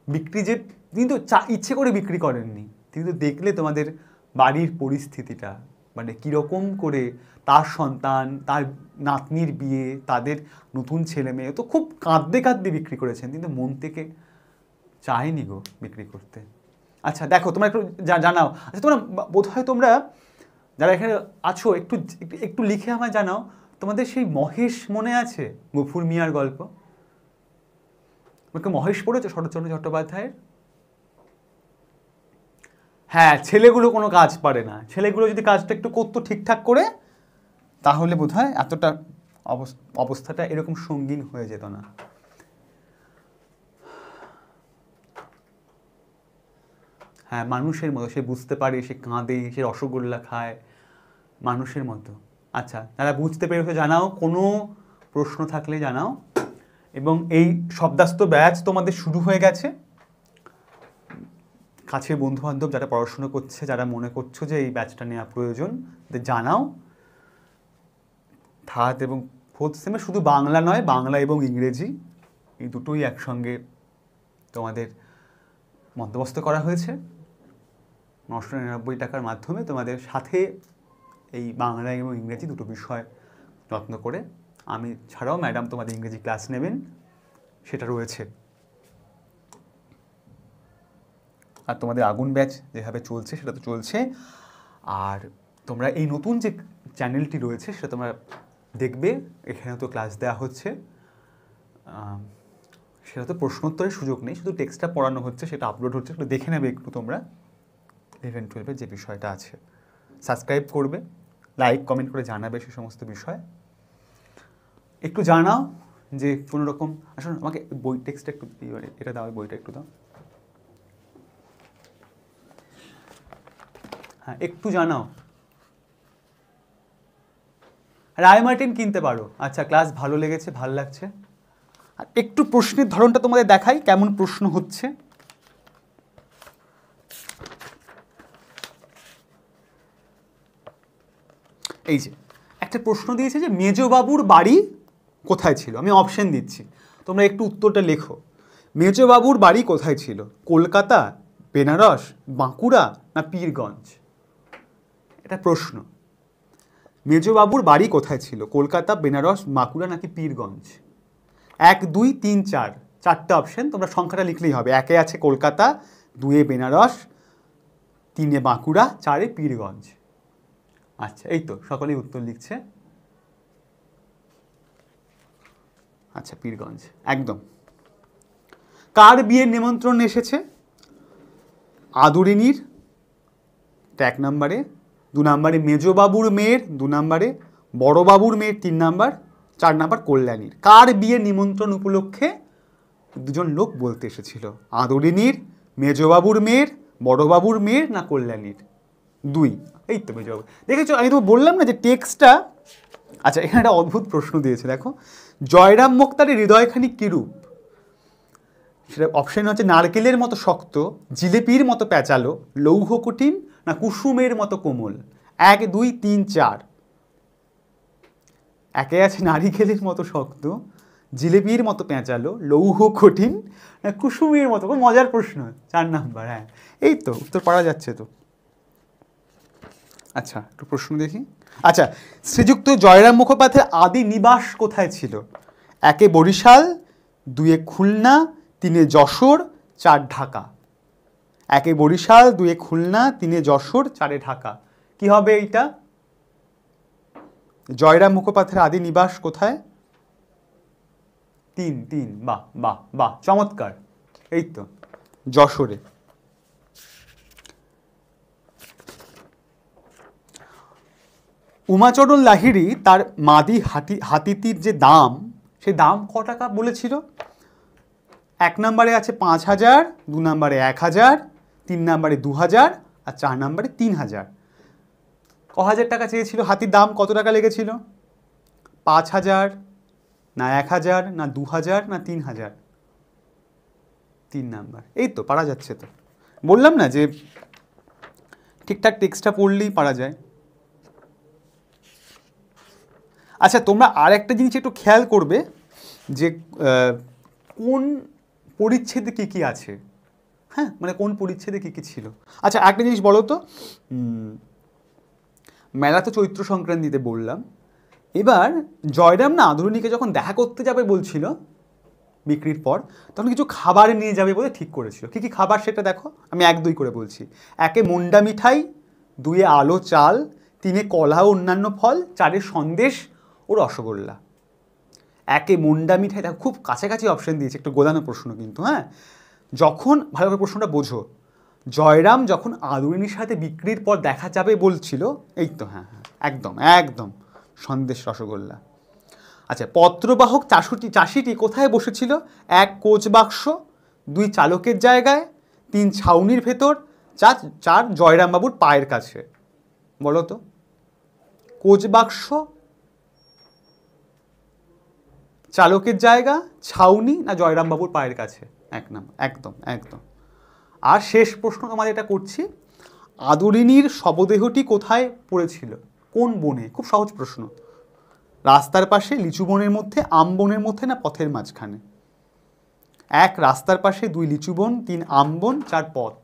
[SPEAKER 1] বিক্রি যে তিনি তো ইচ্ছে করে বিক্রি করেননি। তিনি তো দেখলে তোমাদের বাড়ির পরিস্থিতিটা, মানে কীরকম করে তার সন্তান, তার নাতনির বিয়ে, তাদের নতুন ছেলে মেয়ে, তো খুব কাঁদতে কাঁদতে বিক্রি করেছেন, কিন্তু মন থেকে চায়নি গো বিক্রি করতে। আচ্ছা দেখো, তোমরা একটু জানাও। আচ্ছা তোমরা বোধহয় তোমরা যারা এখানে আছো একটু একটু লিখে আমায় জানাও, তোমাদের সেই মহেশ মনে আছে? গফুর মিয়ার গল্প। মহেশ পড়েছো শরৎচন্দ্র চট্টোপাধ্যায়ের? হ্যাঁ, ছেলেগুলো কোনো কাজ পারে না। ছেলেগুলো যদি কাজটা একটু করতো ঠিকঠাক করে, তাহলে বোধহয় এতটা অবস্থাটা এরকম সঙ্গীন হয়ে যেত না। হ্যাঁ, মানুষের মতো সে বুঝতে পারে, সে কাঁদে, সে রসগোল্লা খায়, মানুষের মতো। আচ্ছা, যারা বুঝতে পেরেছো জানাও, কোনো প্রশ্ন থাকলে জানাও। এবং এই শব্দাস্ত ব্যাচ তোমাদের শুরু হয়ে গেছে। কাছের বন্ধুবান্ধব যারা পড়াশোনা করছে, যারা মনে করছো যে এই ব্যাচটা নেওয়া প্রয়োজন, জানাও। 3rd এবং 4th সেমে শুধু বাংলা নয়, বাংলা এবং ইংরেজি এই দুটোই একসঙ্গে তোমাদের বন্দোবস্ত করা হয়েছে। 999 টাকার মাধ্যমে তোমাদের সাথে এই বাংলা এবং ইংরেজি দুটো বিষয় যত্ন করে, আমি ছাড়াও ম্যাডাম তোমাদের ইংরেজি ক্লাস নেবেন, সেটা রয়েছে। আর তোমাদের আগুন ব্যাচ যেভাবে চলছে সেটা তো চলছে। আর তোমরা এই নতুন যে চ্যানেলটি রয়েছে সেটা তোমরা দেখবে, এখানে তো ক্লাস দেওয়া হচ্ছে, সেটা তো প্রশ্নোত্তরের সুযোগ নেই, শুধু টেক্সটটা পড়ানো হচ্ছে, সেটা আপলোড হচ্ছে, সেটা দেখে নেবে একটু তোমরা। 11-12 যে বিষয়টা আছে সাবস্ক্রাইব করবে, লাইক কমেন্ট করে জানাবে সে সমস্ত বিষয়। একটু জানাও যে কোনো রকম, আসলে আমাকে বই টেক্সটটা একটু এটা দাও, বইটা একটু দাও। হ্যাঁ, একটু জানাও। রায় মার্টিন কিনতে পারো। আচ্ছা, ক্লাস ভালো লেগেছে, ভালো লাগছে। আর একটু প্রশ্নের ধরনটা তোমাদের দেখাই, কেমন প্রশ্ন হচ্ছে। এই যে একটা প্রশ্ন দিয়েছে যে মেজবাবুর বাড়ি কোথায় ছিল। আমি অপশন দিচ্ছি, তোমরা একটু উত্তরটা লেখো। মেজবাবুর বাড়ি কোথায় ছিল? কলকাতা, বেনারস, বাঁকুড়া না পীরগঞ্জ? এটা প্রশ্ন। মেজবাবুর বাড়ি কোথায় ছিল? কলকাতা, বেনারস, বাঁকুড়া নাকি পীরগঞ্জ? 1 2 3 4 চারটে অপশন, তোমরা সংখ্যাটা লিখলেই হবে। 1-এ আছে কলকাতা, 2-এ বেনারস, 3-এ বাঁকুড়া, 4-এ পীরগঞ্জ। আচ্ছা, এই তো সকলেই উত্তর লিখছে। আচ্ছা, পীরগঞ্জ একদম। কার বিয়ের নিমন্ত্রণ এসেছে? আদরিনীর 1 নম্বরে, 2 নম্বরে মেজবাবুর মেয়ের, 2 নম্বরে বড়বাবুর মেয়ের, 3 নম্বর, 4 নম্বর কল্যাণীর। কার বিয়ের নিমন্ত্রণ উপলক্ষে দুজন লোক বলতে এসেছিল? আদরিনীর, মেজবাবুর মেয়ের, বড়বাবুর মেয়ের না কল্যাণীর? 2। এই তো মেজবাবু। দেখেছো, আমি তো বললাম না যে টেক্সটটা। আচ্ছা, এখানে একটা অদ্ভুত প্রশ্ন দিয়েছে, দেখো। জয়রাম মোক্তারের হৃদয়খানি কিরূপ? সেটা অপশন হচ্ছে নারকেলের মতো শক্ত, জিলেপির মতো প্যাঁচালো, লৌহ কঠিন না কুসুমের মতো কোমল। 1 2 3 4। 1-এ আছে নারিকেলের মতো শক্ত, জিলেপির মতো পেঁচালো, লৌহ কঠিন না কুসুমের মতো। খুব মজার প্রশ্ন। 4 নাম্বার। হ্যাঁ, এই তো উত্তর পারা যাচ্ছে তো। আচ্ছা, একটু প্রশ্ন দেখি। আচ্ছা, শ্রীযুক্ত জয়রাম মুখোপাধ্যায়ের আদি নিবাস কোথায় ছিল? 1-এ বরিশাল, 2-এ খুলনা, 3-এ যশোর, 4 ঢাকা। 1-এ বরিশাল, 2-এ খুলনা, 3-এ যশোর, 4-এ ঢাকা। কি হবে এইটা? জয়রাম মুখোপাধ্যায়ের আদি নিবাস কোথায়? 3 বাহ বাহ বাহ, চমৎকার। এই তো যশোরে। উমাচরণ লাহিড়ী তার মাদি হাতিটির যে দাম, সেই দাম ক টাকা বলেছিল? 1 নম্বরে আছে 5,000, 2 নম্বরে 1,000, 3 নম্বরে 2,000 আর 4 নম্বরে 3,000। ক টাকা চেয়েছিল? হাতির দাম কত টাকা লেগেছিল? 5,000 না 1,000 না 2,000 না 3,000? 3 নাম্বার। এই তো পারা যাচ্ছে তো। বললাম না যে ঠিকঠাক টেক্সটটা পড়লেই পারা যায়। আচ্ছা, তোমরা আর একটা জিনিস একটু খেয়াল করবে যে কোন পরিচ্ছেদে কী কী আছে। হ্যাঁ, মানে কোন পরিচ্ছেদে কী কী ছিল। আচ্ছা, একটা জিনিস বলো তো, মেলা তো চৈত্র সংক্রান্তিতে বললাম। এবার জয়রাম না আদরিনীকে যখন দেখা করতে যাবে বলছিল বিক্রির পর, তখন কিছু খাবার নিয়ে যাবে বলে ঠিক করেছিল। কী কী খাবার সেটা দেখো, আমি 1 2 করে বলছি। 1-এ মুন্ডা মিঠাই, 2-এ আলো চাল, 3-এ কলা ও অন্যান্য ফল, 4-এ সন্দেশ ও রসগোল্লা। 1-এ মুন্ডা মিঠাই, দেখো খুব কাছাকাছি অপশন দিয়েছে, একটু গোলানো প্রশ্ন কিন্তু। হ্যাঁ, যখন ভালো করে প্রশ্নটা বোঝো, জয়রাম যখন আদরিনীর সাথে বিক্রির পর দেখা যাবে বলছিল, এই তো হ্যাঁ হ্যাঁ একদম একদম সন্দেশ রসগোল্লা। আচ্ছা, পত্রবাহক চাষিটি কোথায় বসেছিল? 1 কোচ বাক্স, 2 চালকের জায়গায়, 3 ছাউনির ভেতর, 4 জয়রামবাবুর পায়ের কাছে। বলো তো, কোচ বাক্স, চালকের জায়গা, ছাউনি না জয়রামবাবুর পায়ের কাছে? 1 নম্বর, একদম একদম। আর শেষ প্রশ্ন তোমাদের এটা করছি, আদরিনীর শবদেহটি কোথায় পড়েছিল? কোন বনে? খুব সহজ প্রশ্ন। রাস্তার পাশে, লিচু বনের মধ্যে, আম বনের মধ্যে না পথের মাঝখানে? 1 রাস্তার পাশে, 2 লিচু বন, 3 আম বন, 4 পথ।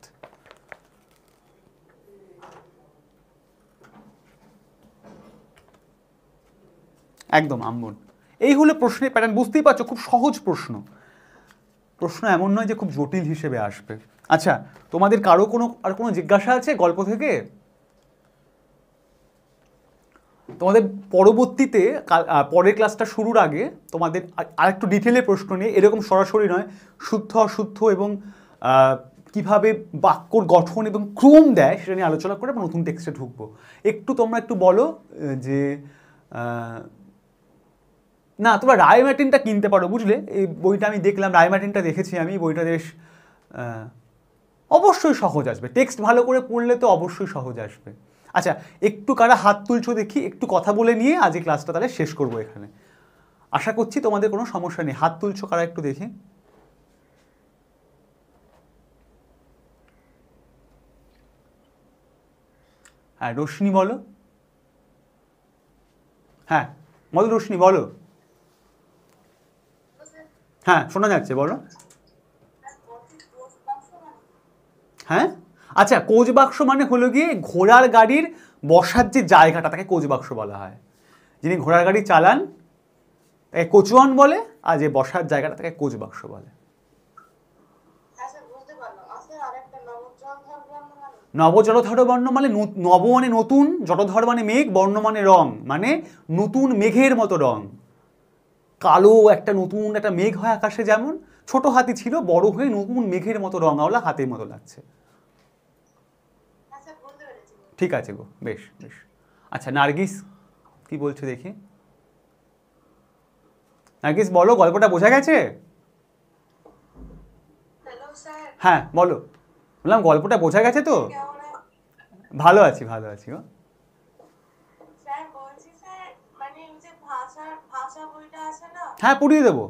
[SPEAKER 1] একদম আম বন। এই হলো প্রশ্নের প্যাটার্ন। বুঝতেই পারছো, খুব সহজ প্রশ্ন। প্রশ্ন এমন নয় যে খুব জটিল হিসেবে আসবে। আচ্ছা, তোমাদের কারো কোনো জিজ্ঞাসা আছে গল্প থেকে? তোমাদের পরবর্তীতে পরের ক্লাসটা শুরুর আগে তোমাদের আরেকটু ডিটেলে প্রশ্ন নিয়ে, এরকম সরাসরি নয়, শুদ্ধ অশুদ্ধ এবং কিভাবে বাক্যর গঠন এবং ক্রম দেয় সেটা নিয়ে আলোচনা করে নতুন টেক্সটে ঢুকবো। তোমরা একটু বলো যে না, তোমরা রায়মার্টিনটা কিনতে পারো, বুঝলে? এই বইটা আমি দেখলাম, রায়মার্টিনটা দেখেছি আমি, বইটা বেশ অবশ্যই সহজ আসবে। টেক্সট ভালো করে পড়লে তো অবশ্যই সহজ আসবে। আচ্ছা, একটু কারা হাত তুলছো দেখি, একটু কথা বলে নিয়ে আজ এই ক্লাসটা তাহলে শেষ করবো এখানে। আশা করছি তোমাদের কোনো সমস্যা নেই। হাত তুলছো কারা একটু দেখি। হ্যাঁ, রোশনি বলো। হ্যাঁ বলো রোশনি, বলো। হ্যাঁ, শোনা যাচ্ছে, বলো। হ্যাঁ, আচ্ছা, কোচ বাক্স মানে হলো গিয়ে ঘোড়ার গাড়ির বসার যে জায়গাটা তাকে কোচ বাক্স বলা হয়। যিনি ঘোড়ার গাড়ি চালান তাকে কোচওয়ান বলে, আর যে বসার জায়গাটা তাকে কোচ বাক্স বলে।
[SPEAKER 2] হ্যাঁ স্যার বুঝতে পারলাম। আর স্যার আরেকটা নবজলধর বর্ণ মানে?
[SPEAKER 1] নবজলধর বর্ণ মানে নব মানে নতুন, জলধর মানে মেঘ, বর্ণ মানে রং, মানে নতুন মেঘের মতো রং। কালো একটা নতুন একটা মেঘ হয় আকাশে, যেমন ছোট হাতি ছিল, বড় হয়ে নতুন মেঘের মতো রঙাওলা হাতের মতো লাগছে।
[SPEAKER 2] হ্যাঁ স্যার বুঝতে পেরেছি।
[SPEAKER 1] ঠিক আছে গো, বেশ বেশ। আচ্ছা নার্গিস কি বলছো দেখি। নার্গিস বলো, গল্পটা বোঝা গেছে?
[SPEAKER 2] হ্যালো স্যার,
[SPEAKER 1] হ্যাঁ বলো। বললাম গল্পটা বোঝা গেছে তো?
[SPEAKER 2] কেমন আছেন?
[SPEAKER 1] ভালো আছি ভালো আছি গো।
[SPEAKER 2] স্যার বলছি স্যার, মানে ওই যে ভাষা বইটা আছে না?
[SPEAKER 1] হ্যাঁ পড়িয়ে দেবো।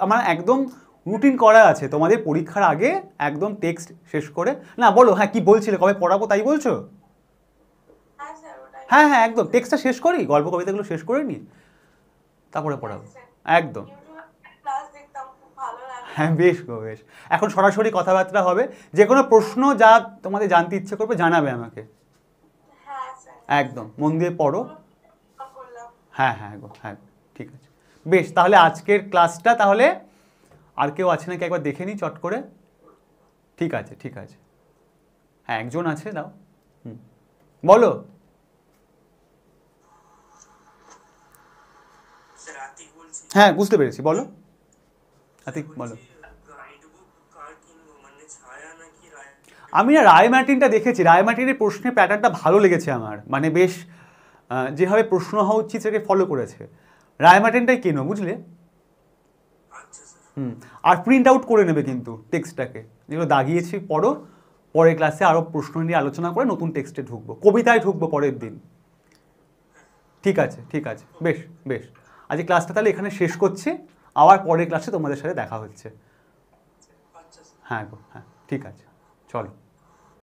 [SPEAKER 1] আমার একদম রুটিন করা আছে, তোমাদের পরীক্ষার আগে একদম টেক্সট শেষ করে। না বলো, হ্যাঁ কি বলছিলে, কবে পড়াবো তাই বলছো?
[SPEAKER 2] হ্যাঁ স্যার ওটাই।
[SPEAKER 1] হ্যাঁ একদম টেক্সটটা শেষ করি, গল্প কবিতাগুলো শেষ করে নি, তারপরে পড়াবো একদম।
[SPEAKER 2] ইউটিউবে ক্লাস দেখতাম, খুব ভালো লাগে।
[SPEAKER 1] হ্যাঁ বেশ গো বেশ। এখন সরাসরি কথাবার্তা হবে, যে কোনো প্রশ্ন যা তোমাদের জানতে ইচ্ছে করবে জানাবে আমাকে।
[SPEAKER 2] হ্যাঁ স্যার।
[SPEAKER 1] একদম মন দিয়ে পড়ো।
[SPEAKER 2] করলাম।
[SPEAKER 1] হ্যাঁ গো হ্যাঁ ঠিক আছে। বেশ, তাহলে আজকের ক্লাসটা তাহলে আর কেউ আছে নাকি একবার দেখে নিই চট করে। ঠিক আছে। হ্যাঁ একজন আছে, দাও। বলো।
[SPEAKER 3] স্যার আতিক বলছি।
[SPEAKER 1] হ্যাঁ বুঝতে পেরেছি, বলো আতিক বলো।
[SPEAKER 3] গাইড বুক কার কিনবো, মানে ছায়া নাকি রায়?
[SPEAKER 1] আমি না রায় মার্টিনটা দেখেছি, রায় মার্টিনের প্রশ্নের প্যাটার্নটা ভালো লেগেছে আমার, মানে বেশ যেভাবে প্রশ্ন হওয়া উচিত সেটাকে ফলো করেছে। রায় মার্টিনটাই কেনো, বুঝলে?
[SPEAKER 3] আচ্ছা স্যার।
[SPEAKER 1] আর প্রিন্ট আউট করে নেবে কিন্তু টেক্সটটাকে, যেগুলো দাগিয়েছি পড়ো, পরের ক্লাসে আরও প্রশ্ন নিয়ে আলোচনা করে নতুন টেক্সটে ঢুকবো, কবিতায় ঢুকবো পরের দিন। ঠিক আছে বেশ। আজ ক্লাসটা তাহলে এখানে শেষ করছি, আবার পরের ক্লাসে তোমাদের সাথে দেখা হচ্ছে।
[SPEAKER 3] আচ্ছা স্যার।
[SPEAKER 1] হ্যাঁ গো হ্যাঁ ঠিক আছে, চলো।